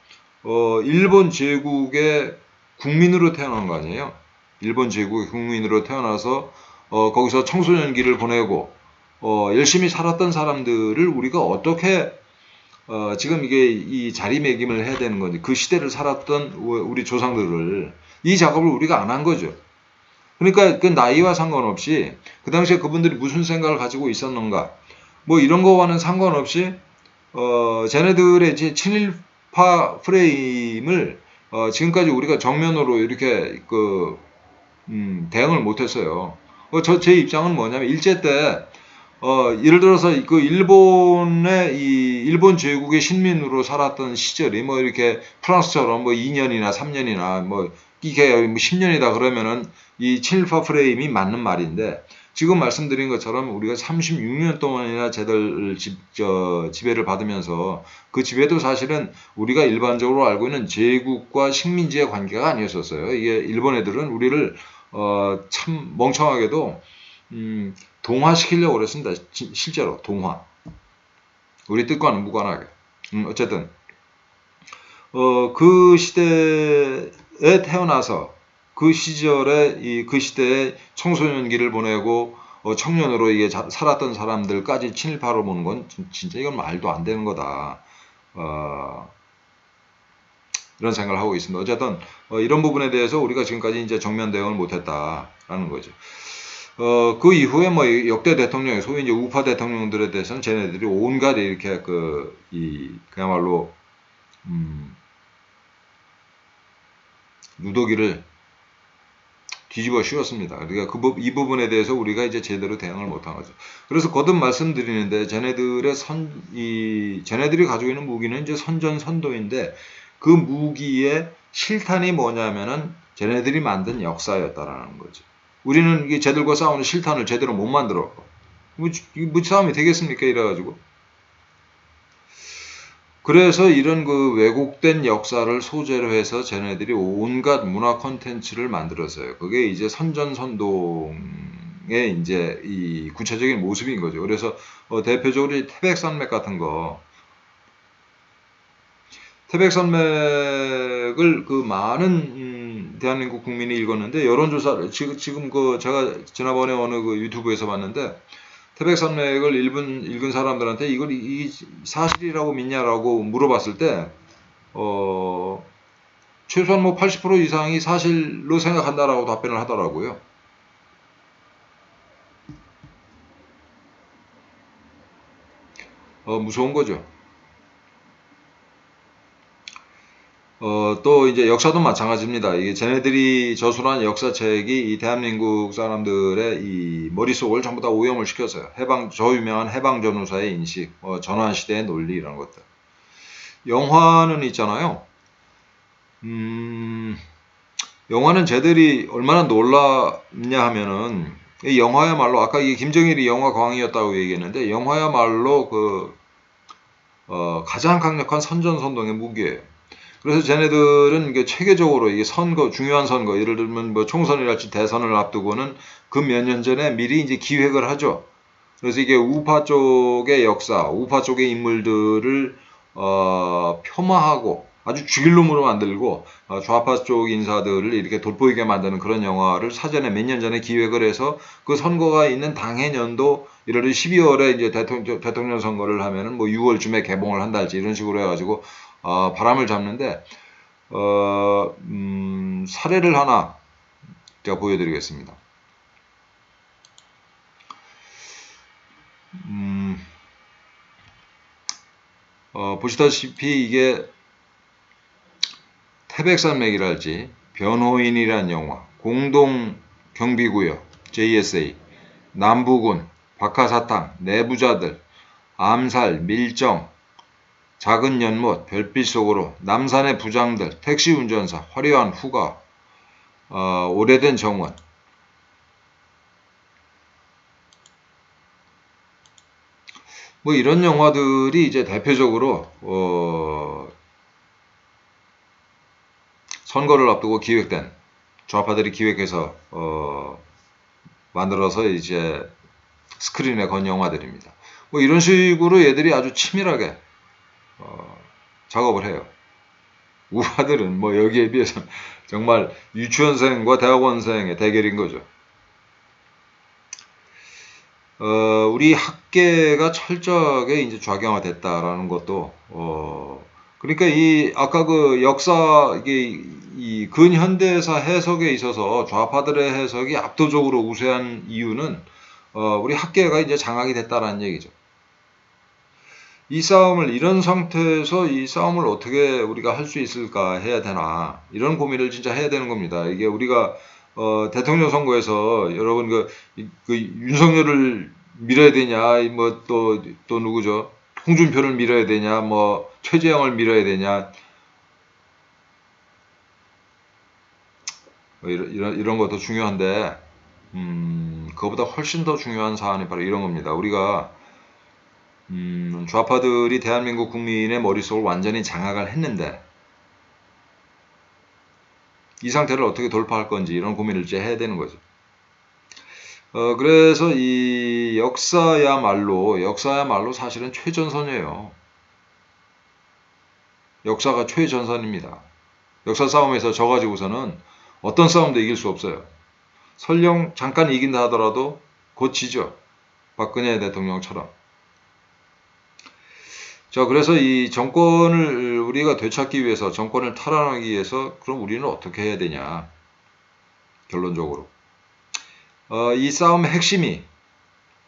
일본 제국의 국민으로 태어난 거 아니에요. 일본 제국의 국민으로 태어나서 거기서 청소년기를 보내고 열심히 살았던 사람들을 우리가 어떻게 지금 이게 이 자리매김을 해야 되는 건지, 그 시대를 살았던 우리 조상들을, 이 작업을 우리가 안 한 거죠. 그러니까 그 나이와 상관없이 그 당시에 그분들이 무슨 생각을 가지고 있었는가, 뭐 이런 거와는 상관없이 쟤네들의 이제 친일파 프레임을 지금까지 우리가 정면으로 이렇게 대응을 못했어요. 제 입장은 뭐냐면, 일제 때 예를 들어서 일본 제국의 식민으로 살았던 시절이 뭐 이렇게 프랑스처럼 뭐 2년이나 3년이나 뭐 이게 10년이다 그러면은 이 친일파 프레임이 맞는 말인데, 지금 말씀드린 것처럼 우리가 36년 동안이나 쟤들 지배를 받으면서 그 지배도 사실은 우리가 일반적으로 알고 있는 제국과 식민지의 관계가 아니었었어요. 이게 일본 애들은 우리를 참 멍청하게도 동화시키려고 그랬습니다. 실제로 동화. 우리 뜻과는 무관하게. 어쨌든 그 시대에 태어나서 그 시절에 그 시대에 청소년기를 보내고 청년으로 이게 살았던 사람들까지 친일파로 보는 건 진짜 이건 말도 안 되는 거다. 이런 생각을 하고 있습니다. 어쨌든 이런 부분에 대해서 우리가 지금까지 이제 정면 대응을 못했다라는 거죠. 그 이후에 뭐 역대 대통령, 소위 이제 우파 대통령들에 대해서는 쟤네들이 온갖 이렇게 그야말로 누더기를 뒤집어 씌웠습니다. 그러니까 이 부분에 대해서 우리가 이제 제대로 대응을 못한 거죠. 그래서 거듭 말씀드리는데, 쟤네들이 가지고 있는 무기는 이제 선전선도인데, 그 무기의 실탄이 뭐냐면은 쟤네들이 만든 역사였다라는 거죠. 우리는 이게 쟤들과 싸우는 실탄을 제대로 못 만들었고, 뭐 싸움이 되겠습니까? 이래가지고. 그래서 이런 왜곡된 역사를 소재로 해서 쟤네들이 온갖 문화 콘텐츠를 만들었어요. 그게 이제 선전선동의 이제 이 구체적인 모습인 거죠. 그래서 대표적으로 태백산맥 같은 거, 태백산맥을 많은 대한민국 국민이 읽었는데 여론조사 지금 그 제가 지난번에 어느 그 유튜브에서 봤는데 태백산맥을 읽은 사람들한테 이걸 이 사실이라고 믿냐라고 물어봤을 때 최소한 뭐 80% 이상이 사실로 생각한다라고 답변을 하더라고요. 무서운 거죠. 또 이제 역사도 마찬가지입니다. 이게 쟤네들이 저술한 역사책이 이 대한민국 사람들의 이 머릿속을 전부 다 오염을 시켰어요. 저 유명한 해방전후사의 인식, 전환시대의 논리 이런 것들. 영화는 있잖아요. 영화는 쟤들이 얼마나 놀랍냐 하면은 이 영화야말로 아까 이 김정일이 영화 광이었다고 얘기했는데 영화야말로 가장 강력한 선전선동의 무기예요. 그래서 쟤네들은 이게 체계적으로 이게 중요한 선거, 예를 들면 뭐 총선이랄지 대선을 앞두고는 그 몇 년 전에 미리 이제 기획을 하죠. 그래서 이게 우파 쪽의 역사, 우파 쪽의 인물들을 폄하하고 아주 죽일 놈으로 만들고 좌파 쪽 인사들을 이렇게 돋보이게 만드는 그런 영화를 사전에 몇 년 전에 기획을 해서 그 선거가 있는 당해년도 예를 들어 12월에 이제 대통령 선거를 하면은 뭐 6월쯤에 개봉을 한달지 이런 식으로 해가지고 바람을 잡는데 사례를 하나 제가 보여드리겠습니다. 보시다시피 이게 태백산맥이랄지 변호인이란 영화, 공동경비구역 JSA, 남부군, 박하사탕, 내부자들, 암살, 밀정, 작은 연못, 별빛 속으로, 남산의 부장들, 택시운전사, 화려한 후가, 오래된 정원. 뭐 이런 영화들이 이제 대표적으로 선거를 앞두고 기획된 좌파들이 기획해서 만들어서 이제 스크린에 건 영화들입니다. 뭐 이런 식으로 얘들이 아주 치밀하게 작업을 해요. 우파들은 뭐 여기에 비해서 정말 유치원생과 대학원생의 대결인 거죠. 우리 학계가 철저하게 이제 좌경화됐다라는 것도 그러니까 아까 그 역사 이 근현대사 해석에 있어서 좌파들의 해석이 압도적으로 우세한 이유는 우리 학계가 이제 장악이 됐다라는 얘기죠. 이런 상태에서 이 싸움을 어떻게 우리가 할 수 있을까 해야 되나 이런 고민을 진짜 해야 되는 겁니다. 이게 우리가 대통령 선거에서 여러분 그 윤석열을 밀어야 되냐 뭐 또 누구죠? 홍준표를 밀어야 되냐 뭐 최재형을 밀어야 되냐 뭐 이런 것도 중요한데 그거보다 훨씬 더 중요한 사안이 바로 이런 겁니다. 우리가 좌파들이 대한민국 국민의 머릿속을 완전히 장악을 했는데 이 상태를 어떻게 돌파할 건지 이런 고민을 이제 해야 되는 거죠. 그래서 이 역사야말로 사실은 최전선이에요. 역사가 최전선입니다. 역사 싸움에서 져가지고서는 어떤 싸움도 이길 수 없어요. 설령 잠깐 이긴다 하더라도 곧 지죠. 박근혜 대통령처럼. 자, 그래서 이 정권을 우리가 되찾기 위해서, 정권을 탈환하기 위해서, 그럼 우리는 어떻게 해야 되냐? 결론적으로. 이 싸움의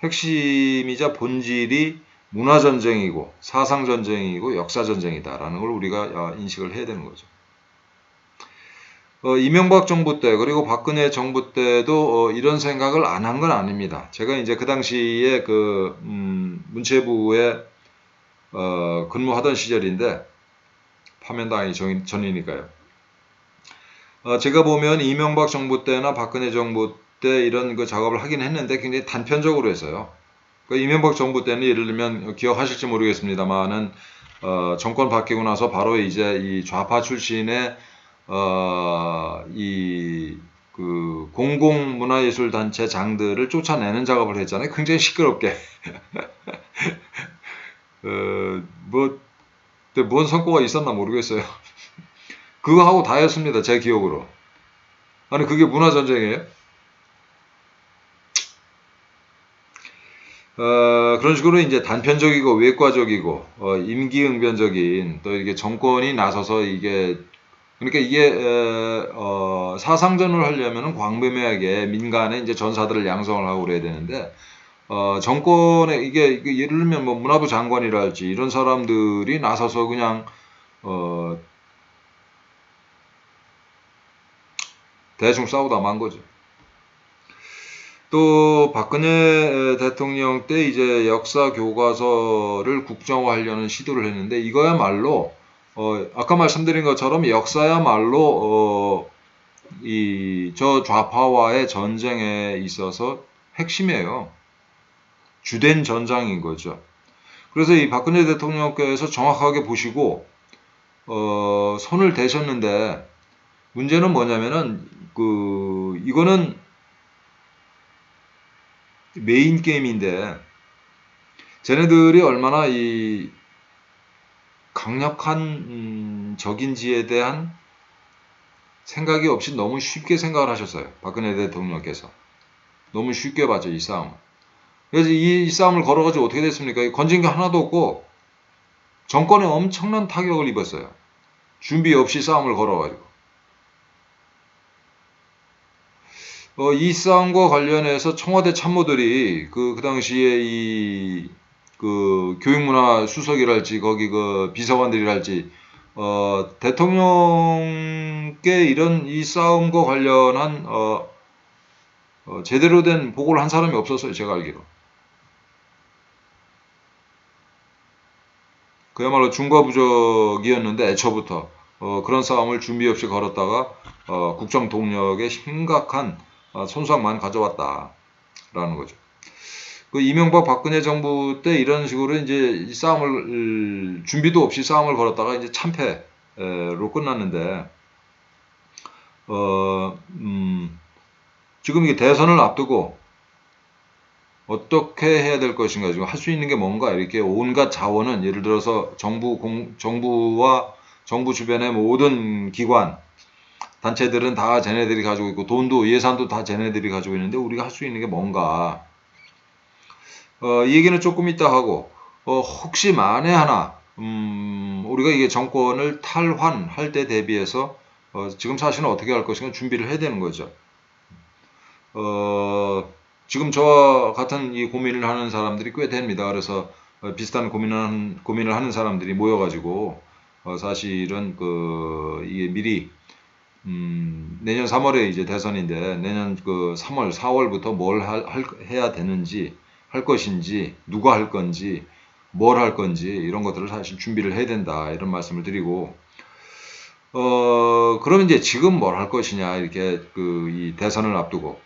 핵심이자 본질이 문화전쟁이고, 사상전쟁이고, 역사전쟁이다라는 걸 우리가 인식을 해야 되는 거죠. 이명박 정부 때, 그리고 박근혜 정부 때도 이런 생각을 안 한 건 아닙니다. 제가 이제 그 당시에 문체부에 근무하던 시절인데 파면당하기 전이니까요. 제가 보면 이명박 정부 때나 박근혜 정부 때 이런 그 작업을 하긴 했는데 굉장히 단편적으로 했어요. 이명박 정부 때는 예를 들면 기억하실지 모르겠습니다만은 정권 바뀌고 나서 바로 이제 이 좌파 출신의 그 공공문화예술단체 장들을 쫓아내는 작업을 했잖아요. 굉장히 시끄럽게. 뭔 성과가 있었나 모르겠어요. 그거 하고 다였습니다. 제 기억으로. 아니 그게 문화전쟁이에요? 그런 식으로 이제 단편적이고 외과적이고 임기응변적인 또 이게 정권이 나서서 이게 그러니까 이게 사상전을 하려면은 광범위하게 민간에 이제 전사들을 양성을 하고 그래야 되는데 정권에 이게 예를 들면 뭐 문화부 장관이랄지 이런 사람들이 나서서 그냥 어, 대충 싸우다 만 거죠. 또 박근혜 대통령 때 이제 역사 교과서를 국정화하려는 시도를 했는데 이거야말로 아까 말씀드린 것처럼 역사야말로 이 저 좌파와의 전쟁에 있어서 핵심이에요. 주된 전장인 거죠. 그래서 이 박근혜 대통령께서 정확하게 보시고 손을 대셨는데 문제는 뭐냐면은 이거는 메인 게임인데 쟤네들이 얼마나 이 강력한 적인지에 대한 생각이 없이 너무 쉽게 생각을 하셨어요. 박근혜 대통령께서. 너무 쉽게 봤죠, 이 싸움. 그래서 이 싸움을 걸어가지고 어떻게 됐습니까? 건진 게 하나도 없고 정권에 엄청난 타격을 입었어요. 준비 없이 싸움을 걸어가지고. 이 싸움과 관련해서 청와대 참모들이 그 당시에 그 교육문화 수석이랄지 거기 그 비서관들이랄지 대통령께 이런 이 싸움과 관련한 제대로 된 보고를 한 사람이 없었어요. 제가 알기로. 그야말로 중과부적이었는데 애초부터 그런 싸움을 준비 없이 걸었다가 국정 동력에 심각한 손상만 가져왔다라는 거죠. 그 이명박 박근혜 정부 때 이런 식으로 이제 이 싸움을 준비도 없이 싸움을 걸었다가 이제 참패로 끝났는데 지금 이게 대선을 앞두고 어떻게 해야 될 것인가 지금 할 수 있는 게 뭔가 이렇게 온갖 자원은 예를 들어서 정부와 정부 주변의 모든 기관 단체들은 다 쟤네들이 가지고 있고 돈도 예산도 다 쟤네들이 가지고 있는데 우리가 할 수 있는 게 뭔가 이 얘기는 조금 이따 하고 혹시 만에 하나 우리가 이게 정권을 탈환할 때 대비해서 지금 사실은 어떻게 할 것인가 준비를 해야 되는 거죠. 지금 저와 같은 이 고민을 하는 사람들이 꽤 됩니다. 그래서 비슷한 고민을 하는 사람들이 모여가지고 사실은 이게 미리 내년 3월에 이제 대선인데 내년 그 3월, 4월부터 뭘 해야 되는지 할 것인지 누가 할 건지 뭘 할 건지 이런 것들을 사실 준비를 해야 된다 이런 말씀을 드리고 그러면 이제 지금 뭘 할 것이냐 이렇게 이 대선을 앞두고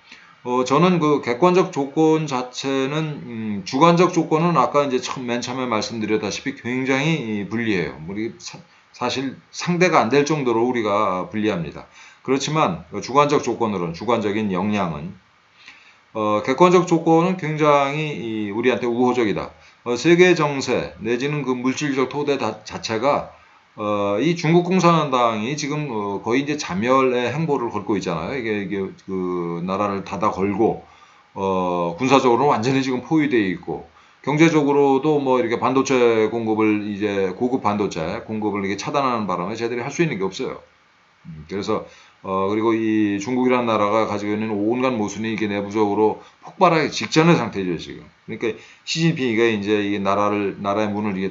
저는 그 객관적 조건 자체는 주관적 조건은 아까 이제 맨 처음에 말씀드렸다시피 굉장히 불리해요. 우리 사실 상대가 안 될 정도로 우리가 불리합니다. 그렇지만 주관적 조건으로는 주관적인 역량은 객관적 조건은 굉장히 우리한테 우호적이다. 세계 정세 내지는 그 물질적 토대 자체가 이 중국 공산당이 지금 거의 이제 자멸의 행보를 걸고 있잖아요. 이게 그 나라를 닫아 걸고 군사적으로는 완전히 지금 포위되어 있고 경제적으로도 뭐 이렇게 반도체 공급을 이제 고급 반도체 공급을 이렇게 차단하는 바람에 쟤들이 할 수 있는 게 없어요. 그래서 그리고 이 중국이라는 나라가 가지고 있는 온갖 모순이 이게 내부적으로 폭발하기 직전의 상태죠 지금. 그러니까 시진핑이가 이제 이 나라의 문을 이게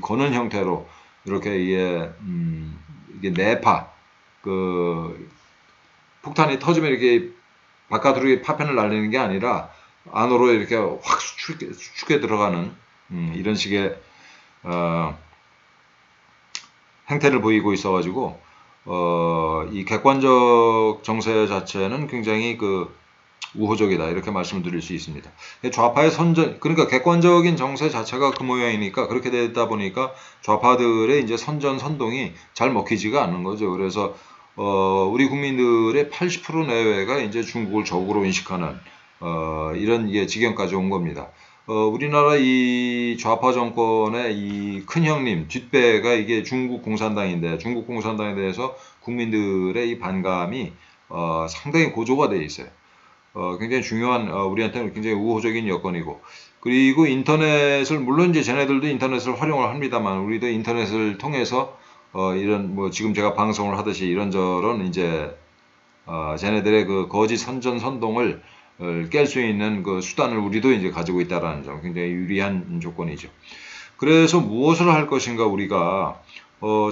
거는 형태로 이렇게 이게 내파 폭탄이 터지면 이렇게 바깥으로 파편을 날리는 게 아니라 안으로 이렇게 확 수축해 들어가는 이런 식의 행태를 보이고 있어가지고 이 객관적 정세 자체는 굉장히 우호적이다 이렇게 말씀을 드릴 수 있습니다. 좌파의 선전 그러니까 객관적인 정세 자체가 그 모양이니까 그렇게 되다 보니까 좌파들의 이제 선동이 잘 먹히지가 않는 거죠. 그래서 우리 국민들의 80% 내외가 이제 중국을 적으로 인식하는 이런 지경까지 온 겁니다. 우리나라 이 좌파 정권의 이 큰 형님 뒷배가 이게 중국 공산당인데 중국 공산당에 대해서 국민들의 이 반감이 상당히 고조가 돼 있어요. 굉장히 중요한 우리한테는 굉장히 우호적인 여건이고, 그리고 인터넷을 물론 이제 쟤네들도 인터넷을 활용을 합니다만 우리도 인터넷을 통해서 이런 뭐 지금 제가 방송을 하듯이 이런저런 이제 쟤네들의 그 거짓 선전 선동을 깰 수 있는 그 수단을 우리도 이제 가지고 있다라는 점, 굉장히 유리한 조건이죠. 그래서 무엇을 할 것인가 우리가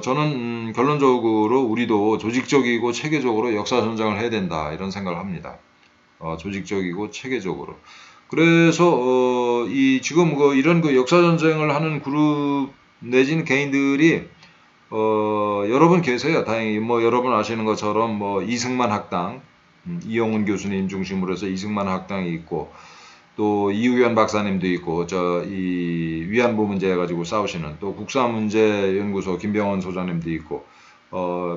저는 결론적으로 우리도 조직적이고 체계적으로 역사 전쟁을 해야 된다 이런 생각을 합니다. 조직적이고 체계적으로. 그래서 이 지금 이런 그 역사 전쟁을 하는 그룹 내지는 개인들이 여러분 계세요. 다행히 뭐 여러분 아시는 것처럼 뭐 이승만 학당, 이용훈 교수님 중심으로 해서 이승만 학당이 있고, 또 이우현 박사님도 있고, 이 위안부 문제 가지고 싸우시는 또 국사문제연구소 김병원 소장님도 있고,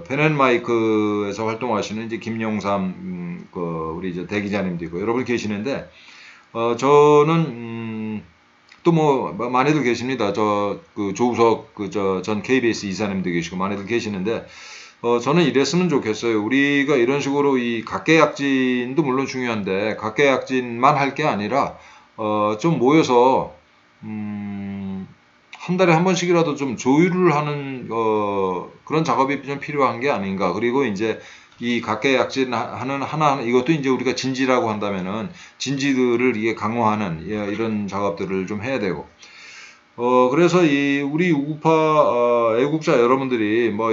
펜앤마이크에서 활동하시는 이제 김용삼 우리 이제 대기자님도 있고 여러분 계시는데, 저는 또 뭐 많이들 계십니다. 그 조우석 전 KBS 이사님도 계시고 많이들 계시는데, 저는 이랬으면 좋겠어요. 우리가 이런 식으로 이 각계약진도 물론 중요한데 각계약진만 할 게 아니라 좀 모여서 한 달에 한 번씩이라도 좀 조율을 하는 그런 작업이 좀 필요한 게 아닌가. 그리고 이제 이 각계약진 하는 하나 이것도 이제 우리가 진지라고 한다면은 진지들을 이게 강화하는 이런 작업들을 좀 해야 되고. 그래서 우리 우파 애국자 여러분들이 뭐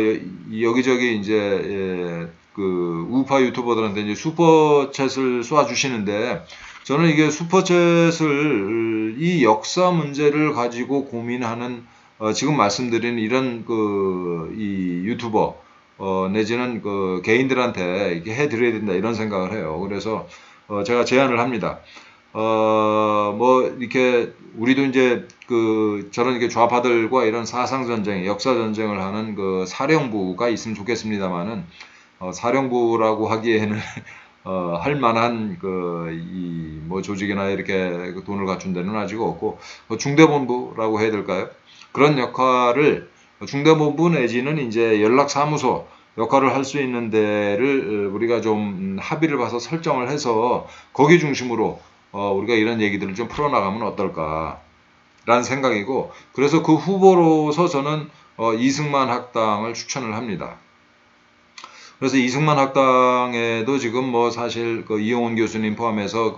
여기저기 이제 그 우파 유튜버들한테 이제 슈퍼챗을 쏴주시는데, 저는 이게 슈퍼챗을 이 역사 문제를 가지고 고민하는 지금 말씀드린 이런 이 유튜버 내지는 그 개인들한테 이렇게 해드려야 된다 이런 생각을 해요. 그래서 제가 제안을 합니다. 뭐 이렇게 우리도 이제 저런 이렇게 좌파들과 이런 사상 전쟁, 역사 전쟁을 하는 그 사령부가 있으면 좋겠습니다만은 사령부라고 하기에는 할 만한 뭐 조직이나 이렇게 돈을 갖춘 데는 아직 없고, 중대본부라고 해야 될까요? 그런 역할을 중대본부 내지는 이제 연락사무소 역할을 할 수 있는 데를 우리가 좀 합의를 봐서 설정을 해서 거기 중심으로 우리가 이런 얘기들을 좀 풀어나가면 어떨까라는 생각이고, 그래서 그 후보로서 저는 이승만 학당을 추천을 합니다. 그래서 이승만 학당에도 지금 뭐 사실 이용훈 교수님 포함해서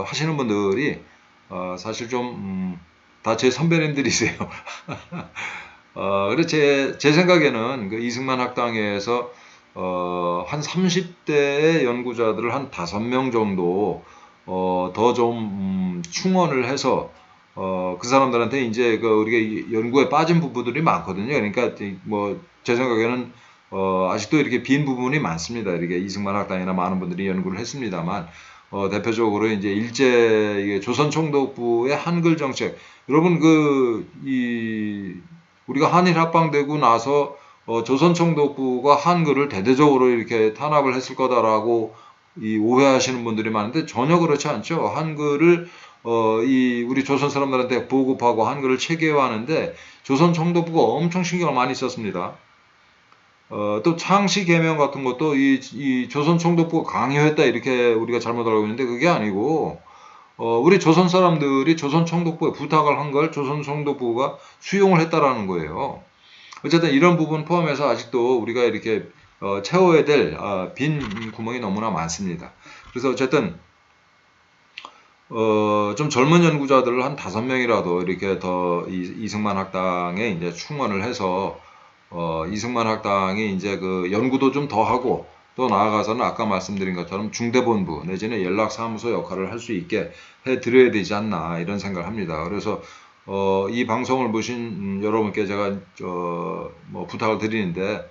하시는 분들이 사실 좀 다 제 선배님들이세요. 그래서 제 생각에는 그 이승만 학당에서 한 30대의 연구자들을 한 5명 정도 더 좀 충원을 해서 그 사람들한테 이제 우리가 연구에 빠진 부분들이 많거든요. 그러니까 뭐 제 생각에는 아직도 이렇게 빈 부분이 많습니다. 이렇게 이승만 학당이나 많은 분들이 연구를 했습니다만, 대표적으로 이제 일제 조선총독부의 한글 정책, 여러분 우리가 한일 합방되고 나서 조선총독부가 한글을 대대적으로 이렇게 탄압을 했을 거다라고 오해하시는 분들이 많은데 전혀 그렇지 않죠. 한글을 우리 조선 사람들한테 보급하고 한글을 체계화하는데 조선총독부가 엄청 신경을 많이 썼습니다. 또 창씨 개명 같은 것도 이 조선총독부가 강요했다 이렇게 우리가 잘못 알고 있는데 그게 아니고, 우리 조선 사람들이 조선총독부에 부탁을 한 걸 조선총독부가 수용을 했다라는 거예요. 어쨌든 이런 부분 포함해서 아직도 우리가 이렇게 채워야 될 빈 구멍이 너무나 많습니다. 그래서 어쨌든 좀 젊은 연구자들을 한 5명이라도 이렇게 더 이승만 학당에 이제 충원을 해서 이승만 학당이 이제 연구도 좀 더 하고, 또 나아가서는 아까 말씀드린 것처럼 중대본부 내지는 연락사무소 역할을 할 수 있게 해드려야 되지 않나 이런 생각을 합니다. 그래서 이 방송을 보신 여러분께 제가 뭐 부탁을 드리는데,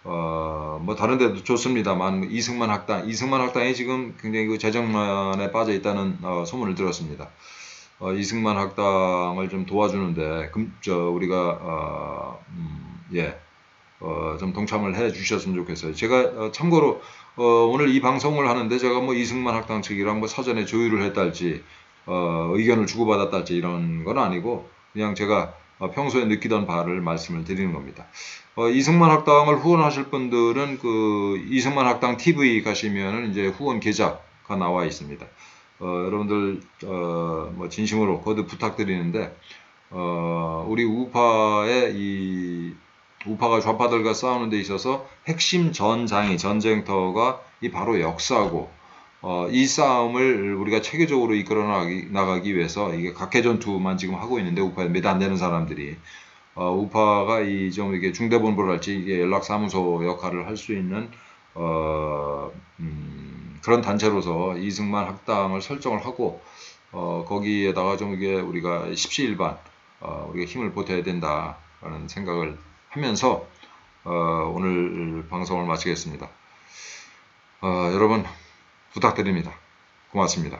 뭐 다른 데도 좋습니다만 이승만 학당이 지금 굉장히 재정난에 빠져 있다는 소문을 들었습니다. 이승만 학당을 좀 도와주는데 우리가 좀 동참을 해 주셨으면 좋겠어요. 제가 참고로 오늘 이 방송을 하는데 제가 뭐 이승만 학당 측이랑 뭐 사전에 조율을 했달지 의견을 주고받았달지 이런 건 아니고, 그냥 제가 평소에 느끼던 바를 말씀을 드리는 겁니다. 이승만 학당을 후원하실 분들은 그 이승만 학당 TV 가시면은 이제 후원 계좌가 나와 있습니다. 여러분들 뭐 진심으로 거듭 부탁드리는데 우리 우파가 좌파들과 싸우는 데 있어서 핵심 전쟁터가 이 바로 역사고 이 싸움을 우리가 체계적으로 이끌어 나가기 위해서 이게 각계 전투만 지금 하고 있는데 우파에 몇 안 되는 사람들이 우파가 이 좀 이게 중대본부랄지 이게 연락사무소 역할을 할 수 있는 그런 단체로서 이승만 학당을 설정을 하고 거기에다가 좀 이게 우리가 십시일반 우리가 힘을 보태야 된다라는 생각을 하면서 오늘 방송을 마치겠습니다. 여러분 부탁드립니다. 고맙습니다.